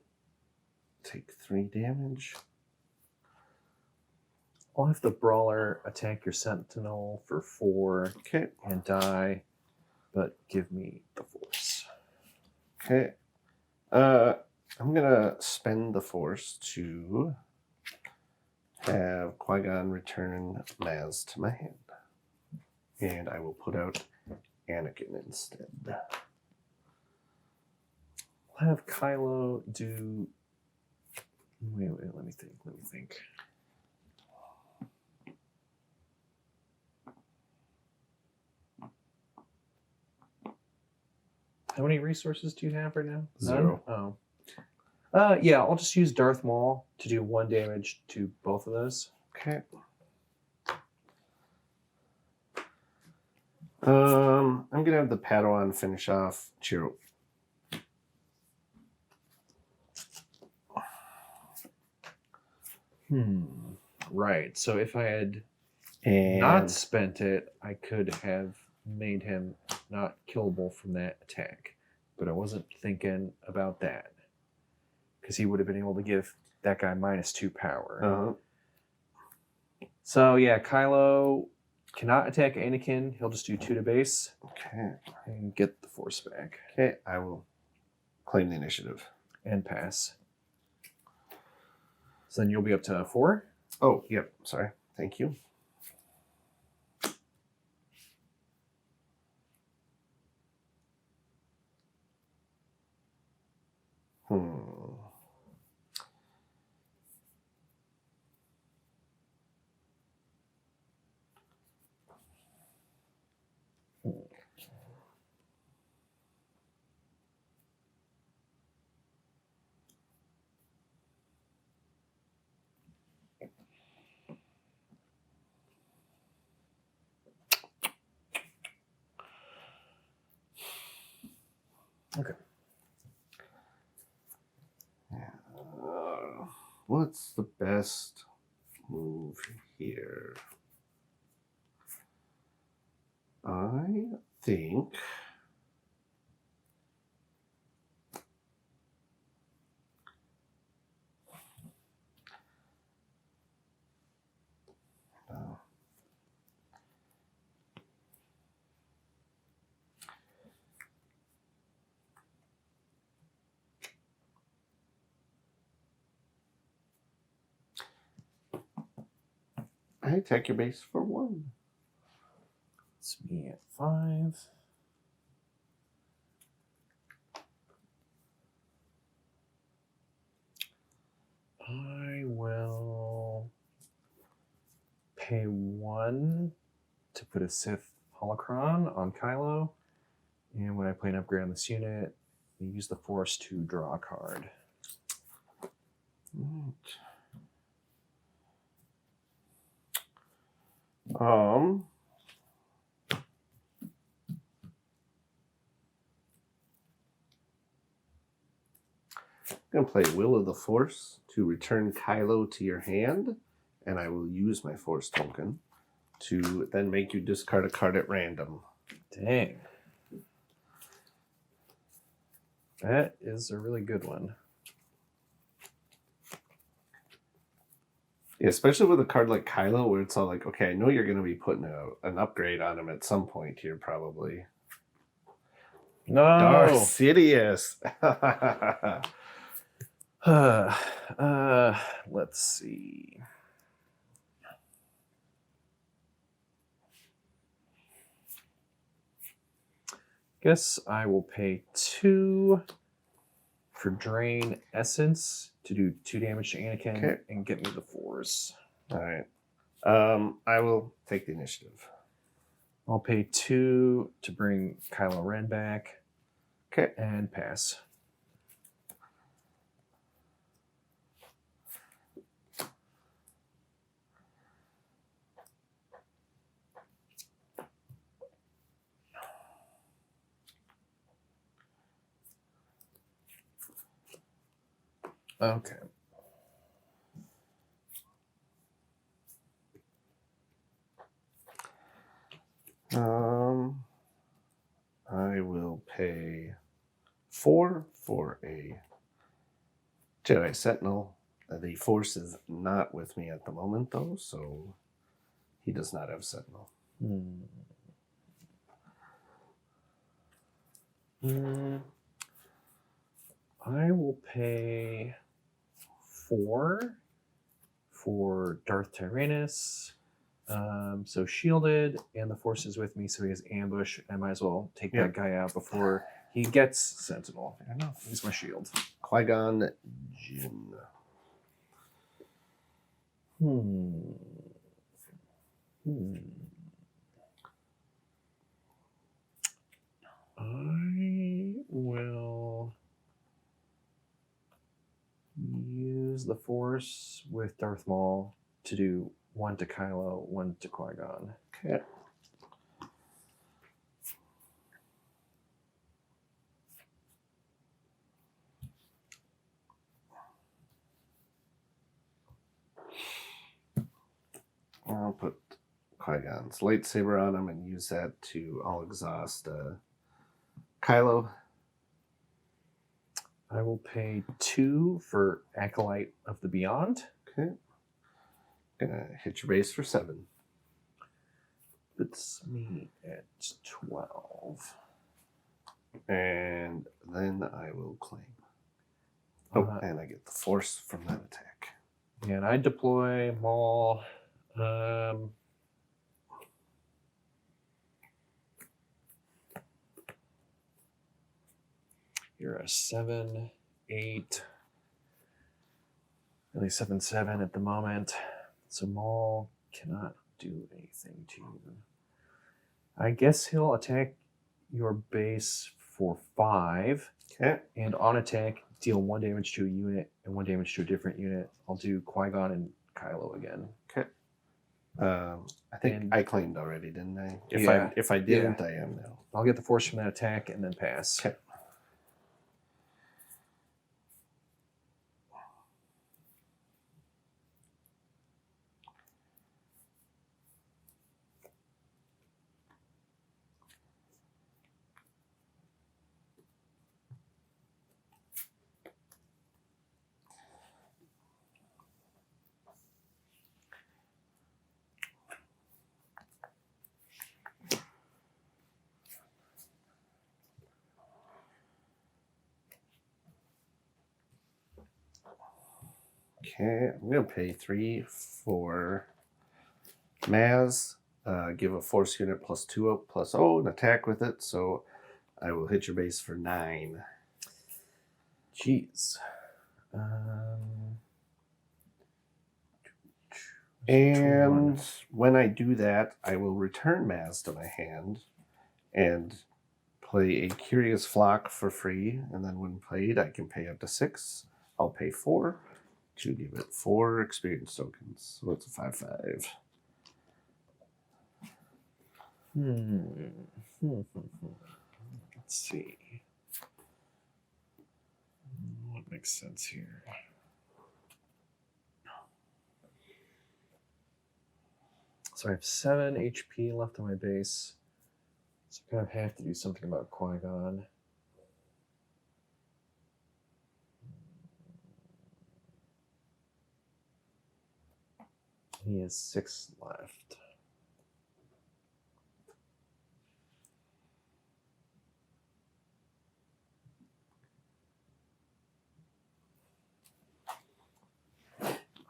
Take 3 damage. I'll have the brawler attack your sentinel for 4 Okay. and die, but give me the force. Okay. I'm gonna spend the Force to have Qui-Gon return Maz to my hand. And I will put out Anakin instead. I'll have Kylo do. Wait, let me think. How many resources do you have right now? 0. None? Yeah, I'll just use Darth Maul to do 1 damage to both of those. Okay. I'm gonna have the Padawan finish off Chiro. Right. So if I had And not spent it, I could have made him not killable from that attack. But I wasn't thinking about that. Because he would have been able to give that guy -2 power. So yeah, Kylo cannot attack Anakin. He'll just do 2 to base. Okay. And get the force back. Okay, I will claim the initiative. And pass. So then you'll be up to 4? Oh, yep. Sorry. Thank you. Okay. What's the best move move here. I think I attack your base for 1. It's me at 5. I will pay 1 to put a Sith holocron on Kylo. And when I play an upgrade on this unit, I use the Force to draw a card. I'm going to play Will of the Force to return Kylo to your hand, and I will use my Force token to then make you discard a card at random. Dang. That is a really good one. Yeah, especially with a card like Kylo, where it's all like, okay, I know you're going to be putting an upgrade on him at some point here, probably. No! Darth Sidious! Let's see. Guess I will pay 2 for Drain Essence to do 2 damage to Anakin and get me the Force. All right. I will take the initiative. I'll pay 2 to bring Kylo Ren back. Okay. And pass. Okay. I will pay 4 for a Jedi Sentinel. The Force is not with me at the moment, though, so he does not have Sentinel. I will pay 4 for Darth Tyrannus. So shielded, and the Force is with me, so he has ambush. I might as well take that guy out before he gets Sentinel. Fair enough. Use my shield. Qui-Gon Jinn. I will use the Force with Darth Maul to do 1 to Kylo, 1 to Qui-Gon. Okay. I'll put Qui-Gon's lightsaber on him and use that to all exhaust Kylo. I will pay 2 for Acolyte of the Beyond. Okay. Gonna hit your base for 7. Puts me at 12. And then I will claim. Oh, and I get the Force from that attack. And I deploy Maul. You're a 7, 8. Really 7, 7 at the moment. So Maul cannot do anything to you. I guess he'll attack your base for 5. Okay. And on attack, deal 1 damage to a unit and 1 damage to a different unit. I'll do Qui-Gon and Kylo again. Okay. I think I claimed already, didn't I? If I didn't, I am now. I'll get the Force from that attack and then pass. Okay. Okay, I'm going to pay 3 for Maz. Give a force unit +2 up +0 and attack with it. So I will hit your base for 9. Jeez. And when I do that, I will return Maz to my hand and play a Curious Flock for free. And then when played, I can pay up to 6. I'll pay 4 to give it 4 experience tokens. So it's a 5/5. Let's see. What makes sense here? So I have 7 HP left on my base. So I kind of have to do something about Qui-Gon. He has 6 left.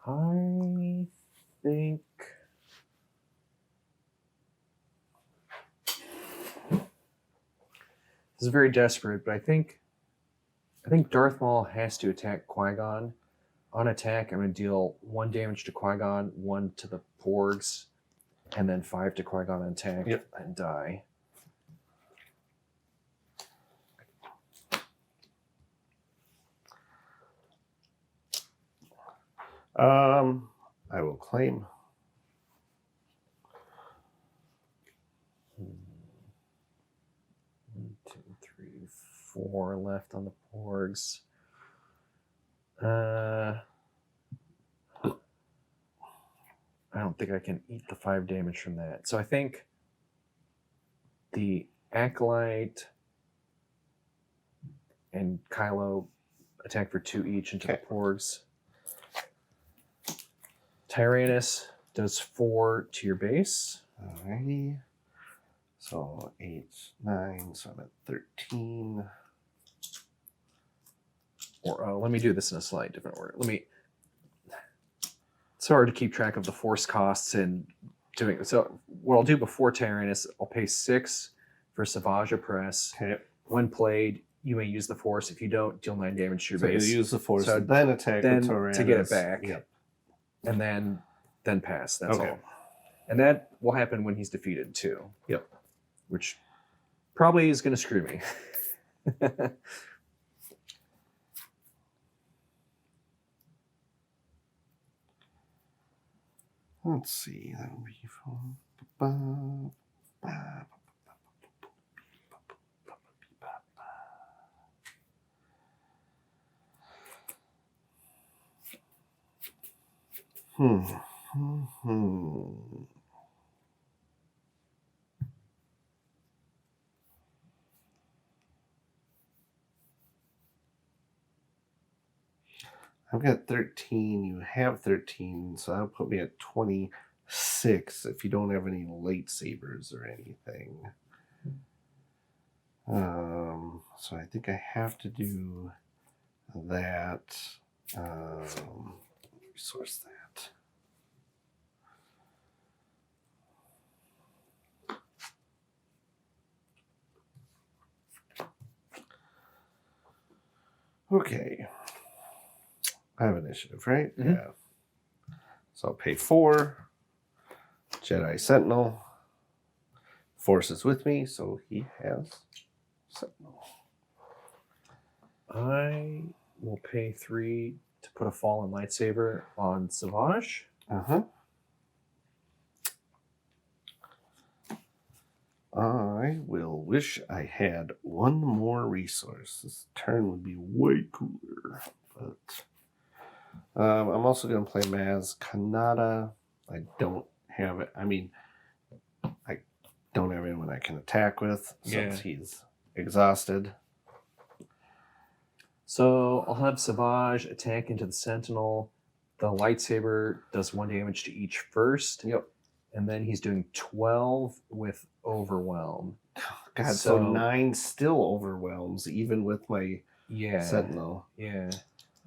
I think this is very desperate, but I think Darth Maul has to attack Qui-Gon. On attack, I'm going to deal 1 damage to Qui-Gon, 1 to the Porgs, and then 5 to Qui-Gon on attack and die. I will claim. 1, 2, 3, 4 left on the Porgs. I don't think I can eat the 5 damage from that. So I think the Acolyte and Kylo attack for 2 each into the Porgs. Tyrannus does 4 to your base. Alrighty. So 8, 9, so I'm at 13. Or let me do this in a slightly different order. It's hard to keep track of the force costs and doing it. So what I'll do before Tyrannus, I'll pay 6 for Savage Press. Okay. When played, you may use the force. If you don't, deal 9 damage to your base. You use the force, so then attack with Tyrannus to get it back. Yep. And then pass. That's okay. all. And that will happen when he's defeated too. Yep. Which probably is going to screw me. Let's see. That would be I've got 13. You have 13, so that'll put me at 26 if you don't have any lightsabers or anything. So I think I have to do that. Resource that. Okay. I have initiative, right? Mm-hmm. Yeah. So I'll pay 4. Jedi Sentinel. Force is with me, so he has Sentinel. I will pay 3 to put a fallen lightsaber on Savage. I will wish I had 1 more resource. This turn would be way cooler, but I'm also going to play Maz Kanata. I don't have it. I mean, I don't have anyone I can attack with since he's exhausted. So I'll have Savage attack into the Sentinel. The lightsaber does 1 damage to each first. Yep. And then he's doing 12 with Overwhelm. God, so 9 still overwhelms even with my Sentinel. Yeah.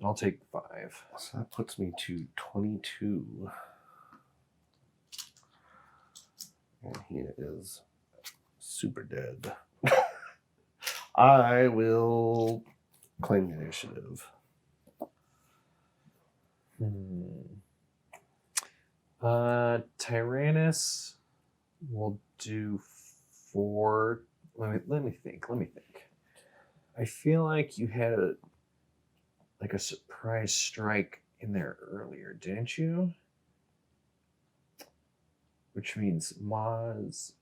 I'll take 5. So that puts me to 22. And he is super dead. I will claim the initiative. Tyrannus will do 4. Let me think. I feel like you had a surprise strike in there earlier, didn't you? Which means Maz.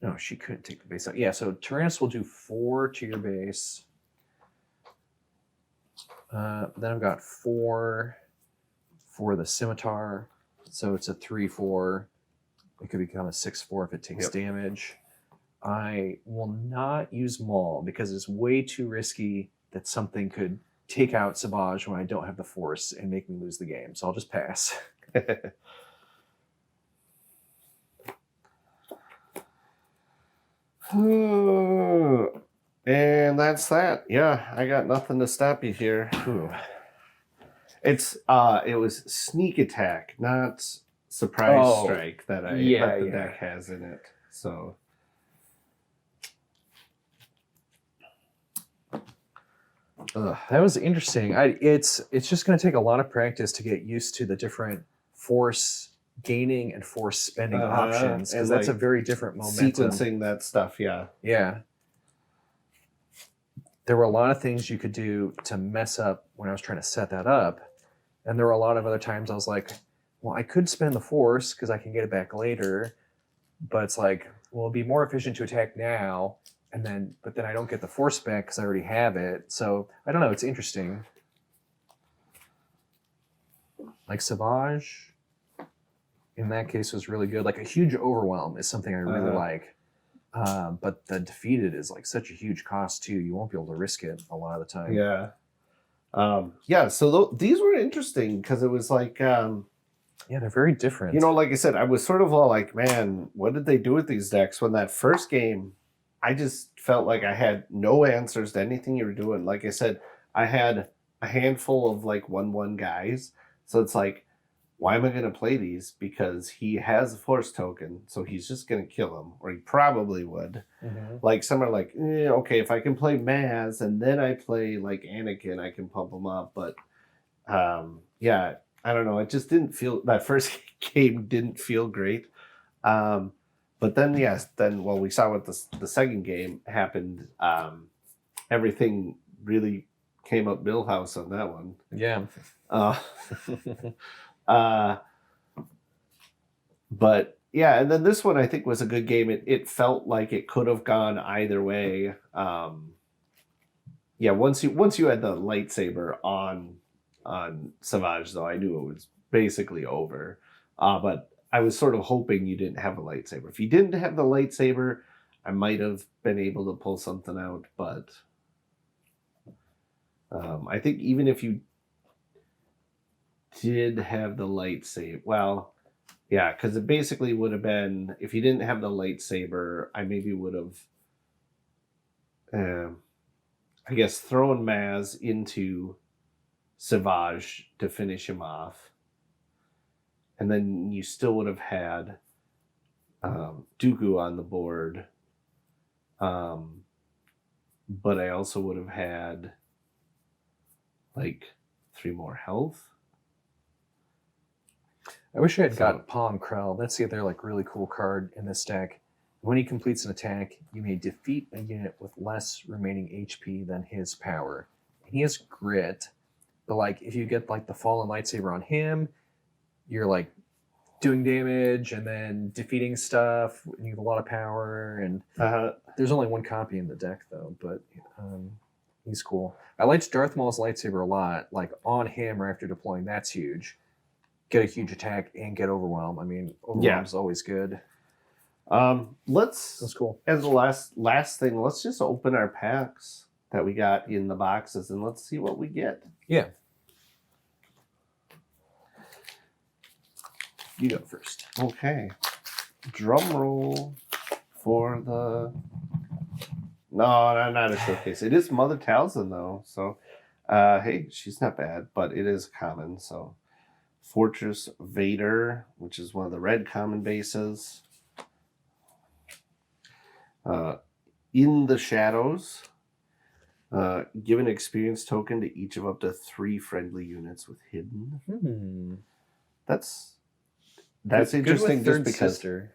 No, she couldn't take the base out. Yeah, so Tyrannus will do 4 to your base. Then I've got 4 for the scimitar. So it's a 3/4. It could become a 6/4 if it takes damage. I will not use Maul because it's way too risky that something could take out Savage when I don't have the force and make me lose the game. So I'll just pass. And that's that. Yeah, I got nothing to stop you here. Ooh. It was sneak attack, not surprise strike that the deck has in it. So that was interesting. It's just going to take a lot of practice to get used to the different force gaining and force spending options, because that's a very different momentum. Sequencing that stuff, yeah. Yeah. There were a lot of things you could do to mess up when I was trying to set that up. And there were a lot of other times I was like, well, I could spend the force because I can get it back later. But it's like, well, it'd be more efficient to attack now. But then I don't get the force back because I already have it. So I don't know. It's interesting. Like Savage, in that case, was really good. Like a huge overwhelm is something I really like. But the defeated is like such a huge cost too. You won't be able to risk it a lot of the time. Yeah. So these were interesting because it was like, they're very different. You know, like I said, I was sort of all like, man, what did they do with these decks? When that first game, I just felt like I had no answers to anything you were doing. Like I said, I had a handful of like 1/1 guys. So it's like, why am I going to play these? Because he has a force token, so he's just going to kill him, or he probably would. Mm-hmm. Like some are like, okay, if I can play Maz and then I play like Anakin, I can pump him up. But yeah, I don't know. It just didn't feel, that first game didn't feel great. But then, we saw what the second game happened. Everything really came up Millhouse on that one. Yeah. But yeah, and then this one I think was a good game. It felt like it could have gone either way. Once you had the lightsaber on Savage, though, I knew it was basically over. But I was sort of hoping you didn't have a lightsaber. If you didn't have the lightsaber, I might have been able to pull something out. But I think even if you did have the lightsaber, well, yeah, because it basically would have been, if you didn't have the lightsaber, I maybe would have, I guess, thrown Maz into Savage to finish him off. And then you still would have had Dooku on the board. But I also would have had like 3 more health. I wish I had got Palm Krell. That's the other like really cool card in this deck. When he completes an attack, you may defeat a unit with less remaining HP than his power. And he has grit, but like if you get like the Fallen Lightsaber on him, you're like doing damage and then defeating stuff, and you have a lot of power. And there's only 1 copy in the deck though, but he's cool. I liked Darth Maul's lightsaber a lot. Like on him or after deploying, that's huge. Get a huge attack and get overwhelm. I mean, overwhelm is always good. That's cool. As the last thing, let's just open our packs that we got in the boxes and let's see what we get. Yeah. You go first. Okay. Drum roll for the... No, not a showcase. It is Mother Talzin, though. So Hey, she's not bad, but it is common. So Fortress Vader, which is one of the red common bases. In the Shadows, give an experience token to each of up to 3 friendly units with hidden. That's interesting, good with just third because. sister.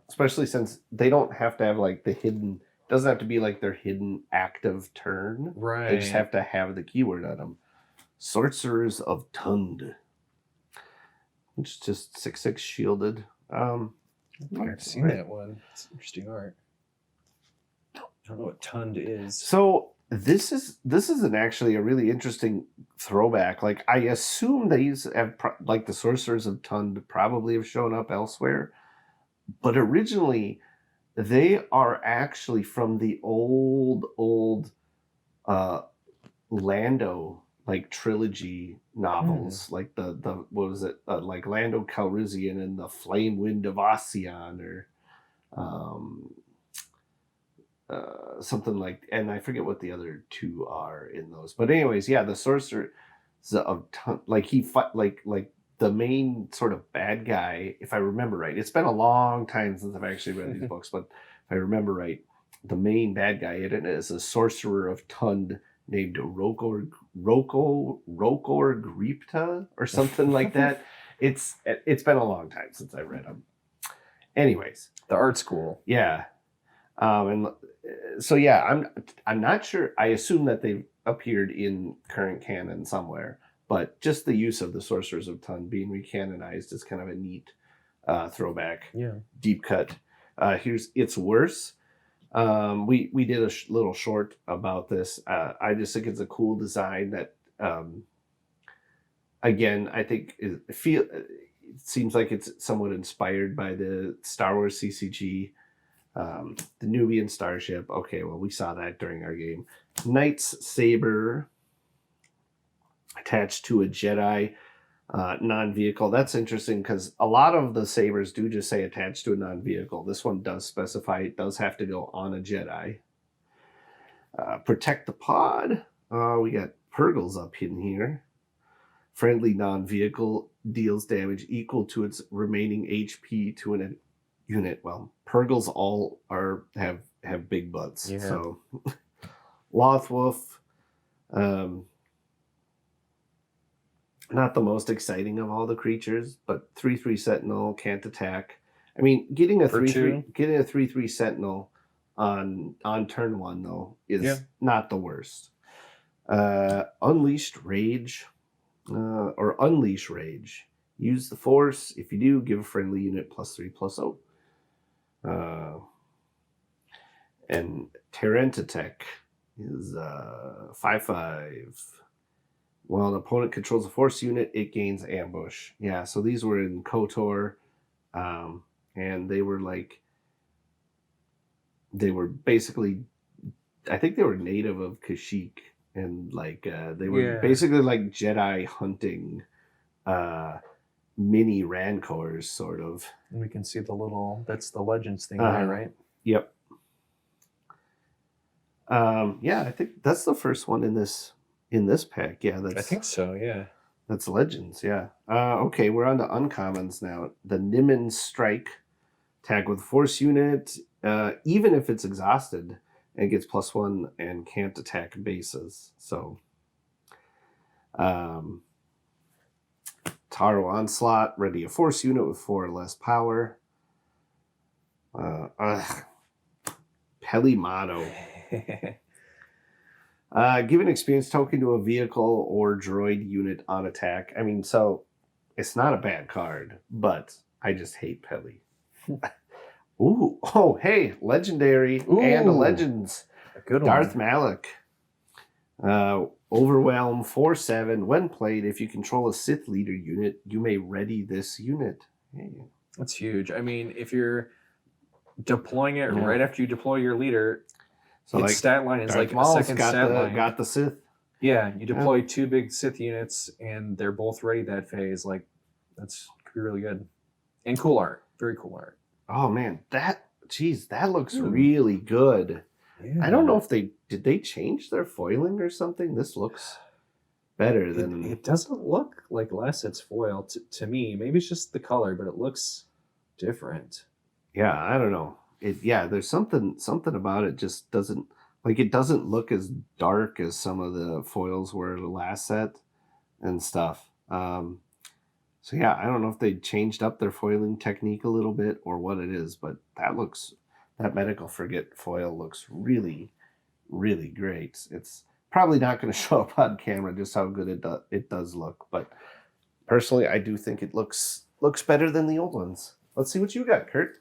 Especially since they don't have to have like the hidden. Doesn't have to be like their hidden active turn. Right. They just have to have the keyword on them. Sorcerers of Tund, which is just 6/6 shielded. I've seen that one. It's interesting art. I don't know what Tund is. So this is actually a really interesting throwback. Like I assume these have like the Sorcerers of Tund probably have shown up elsewhere, but originally they are actually from the old Lando like trilogy novels, like the what was it like Lando Calrissian and the Flame Wind of Ossian, or something like, and I forget what the other 2 are in those. But anyways, yeah, the Sorcerer of like he fought like the main sort of bad guy, if I remember right. It's been a long time since I've actually read these books, but if I remember right, the main bad guy in it is a sorcerer of Tund named Rokor Gripta or something like that. It's been a long time since I read them. Anyways, the art school. Yeah. And so yeah, I'm not sure. I assume that they've appeared in current canon somewhere, but just the use of the Sorcerers of Tund being recanonized is kind of a neat throwback. Yeah. Deep cut. Here's It's Worse. We did a little short about this. I just think it's a cool design that, again, I think it seems like it's somewhat inspired by the Star Wars CCG. The Nubian starship. Okay, well, we saw that during our game. Knight's Saber attached to a Jedi non-vehicle. That's interesting because a lot of the sabers do just say attached to a non-vehicle. This one does specify it does have to go on a Jedi. Protect the Pod. We got Purgles up in here. Friendly non-vehicle deals damage equal to its remaining HP to an unit. Well, Purgles all have big butts. Yeah. So Lothwolf, not the most exciting of all the creatures, but 3/3 Sentinel, can't attack. I mean, getting a 3/3 Sentinel on turn 1 though is not the worst. Unleashed Rage, or Unleash Rage. Use the Force. If you do, give a friendly unit +3/+0. And Terrentatek is 5/5. While an opponent controls a Force unit, it gains Ambush. Yeah, so these were in KOTOR, and they were basically, I think they were native of Kashyyyk, and they were basically like Jedi hunting mini Rancors, sort of. And we can see that's the Legends thing there, right? Yep. Yeah, I think that's the first one in this pack. Yeah, I think so, yeah. That's Legends, yeah. Okay, we're on to uncommons now. The Nimin Strike. Attack with Force unit, even if it's exhausted, and gets +1 and can't attack bases. So Taro Onslaught, ready a Force unit with 4 or less power. Pelimano. Give an experience token to a vehicle or droid unit on attack. I mean, so it's not a bad card, but I just hate Peli. Ooh, oh, hey, legendary. Ooh, and a Legends. A good Darth Malak. Overwhelm 4/7. When played, if you control a Sith leader unit, you may ready this unit. Hey. That's huge. I mean, if you're deploying it right after you deploy your leader, so its stat line is Darth like a second stat line. Got the Sith. Yeah, you deploy 2 big Sith units, and they're both ready that phase. Like, that's could be really good. And cool art. Very cool art. Oh, man. That looks really good. Yeah. I don't know if did they change their foiling or something? This looks better than It doesn't look like last set's foil to me. Maybe it's just the color, but it looks different. yeah, I don't know. There's something about it just doesn't like it doesn't look as dark as some of the foils were the last set and stuff. So yeah, I don't know if they changed up their foiling technique a little bit or what it is, but that medical frigate foil looks really, really great. It's probably not going to show up on camera just how good it does look, but personally, I do think it looks better than the old ones. Let's see what you got, Kurt.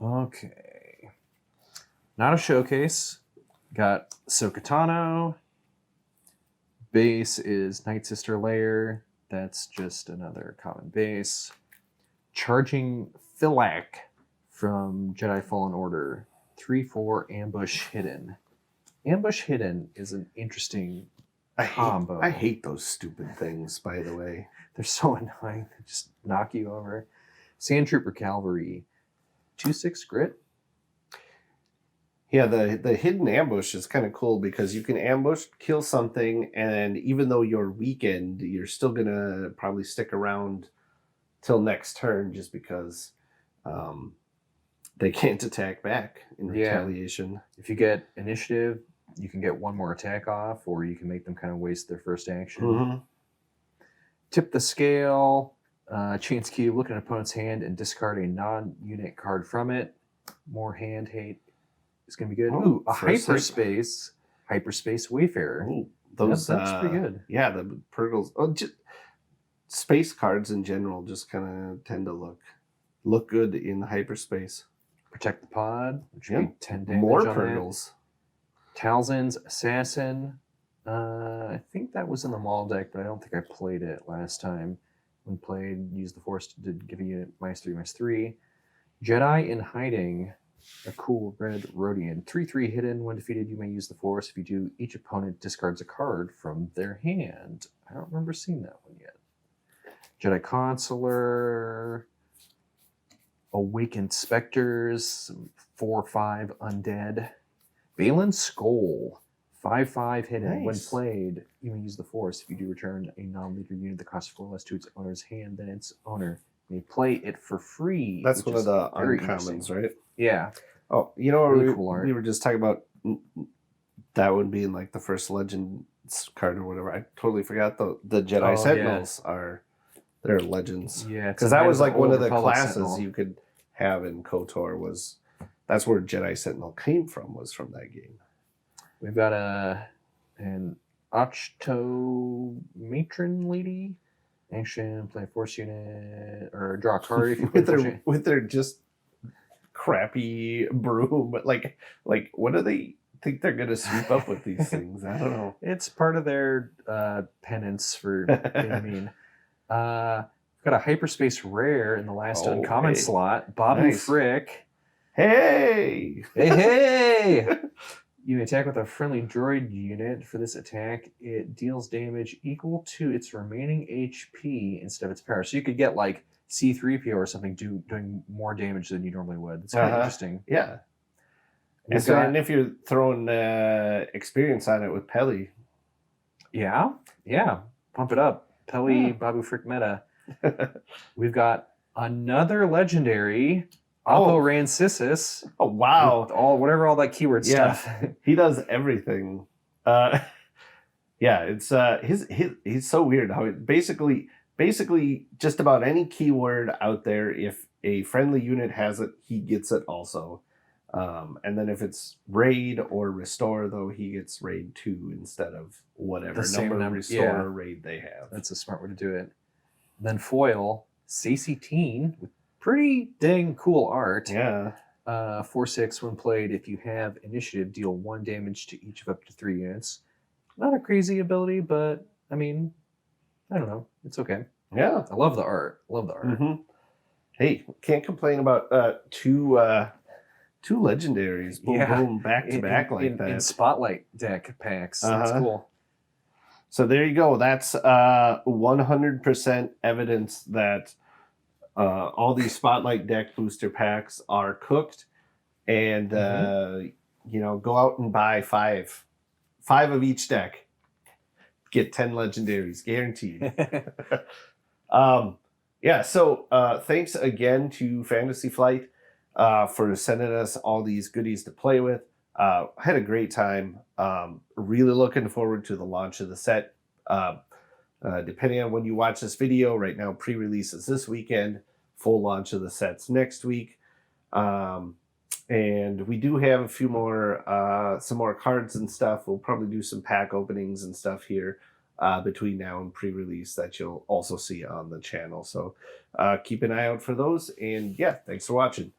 Okay. Not a showcase. Got Sokatano. Base is Night Sister Lair. That's just another common base. Charging Philak from Jedi Fallen Order. 3/4 Ambush Hidden. Ambush Hidden is an interesting combo. I hate those stupid things, by the way. They're so annoying. They just knock you over. Sand Trooper Cavalry. 2/6 grit. Yeah, the hidden ambush is kind of cool because you can ambush, kill something, and even though you're weakened, you're still gonna probably stick around till next turn just because they can't attack back in retaliation. If you get initiative, you can get one more attack off, or you can make them kind of waste their first action. Mm-hmm. Tip the scale. Chance cube. Look at an opponent's hand and discard a non-unit card from it. More hand hate. It's going to be good. Ooh, a hyperspace Wayfarer. Ooh, those that's pretty good. Yeah, the Purgles. Oh, just space cards in general just kind of tend to look good in hyperspace. Protect the pod, which would be 10 damage. More on Purgles. Talzin's Assassin. I think that was in the mall deck, but I don't think I played it last time. When played, use the Force to give a unit -3/-3. Jedi in Hiding. A cool red Rhodian. 3/3 hidden. When defeated, you may use the Force. If you do, each opponent discards a card from their hand. I don't remember seeing that one yet. Jedi Consular. Awakened Specters. 4/5 Undead. Valen Skull. 5/5 hidden. Nice. When played, you may use the Force. If you do return a non-leader unit that costs 4 less to its owner's hand, then its owner may play it for free. That's one of the uncommons, right? Yeah. Oh, you know, Really cool art. We were just talking about that one being like the first Legends card or whatever. I totally forgot the Jedi Sentinels they're legends. Yeah, because that was like one of the Republic classes Sentinel. you could have in KOTOR. That's where Jedi Sentinel came from, was from that game. We've got an Ochto Matron Lady. Action, play a Force unit, or draw a card if you play with their just crappy broom. But like what do they think they're gonna sweep up with these things? I don't know. It's part of their penance for being mean. We've got a hyperspace rare in the last uncommon slot. Babu Frick. Hey! Hey! You may attack with a friendly droid unit. For this attack, it deals damage equal to its remaining HP instead of its power. So you could get like C-3PO or something doing more damage than you normally would. It's kind of interesting. Yeah. And if you're throwing experience on it with Peli. Yeah. Pump it up. Peli, Babu Frick meta. We've got another legendary, Oppo Rancisis. Oh, wow. Whatever all that keyword stuff. He does everything. It's he's so weird how it basically just about any keyword out there, if a friendly unit has it, he gets it also. And then if it's raid or restore, though, he gets raid 2 instead of whatever number restore or raid they have. That's a smart way to do it. And then foil, Sacy Teen with pretty dang cool art. Yeah. 4/6 when played. If you have initiative, deal 1 damage to each of up to 3 units. Not a crazy ability, but I mean, I don't know. It's okay. Yeah. I love the art. Mm-hmm. Hey, can't complain about two legendaries. Boom, boom, back to back like that. In Spotlight deck packs. That's cool. So there you go. That's 100% evidence that all these Spotlight deck booster packs are cooked. and go out and buy five of each deck. Get 10 legendaries guaranteed. So thanks again to Fantasy Flight for sending us all these goodies to play with. Had a great time. Really looking forward to the launch of the set. Depending on when you watch this video, right now pre-release is this weekend, full launch of the sets next week. And we do have a few more, some more cards and stuff. We'll probably do some pack openings and stuff here between now and pre-release that you'll also see on the channel. So keep an eye out for those. And yeah, thanks for watching.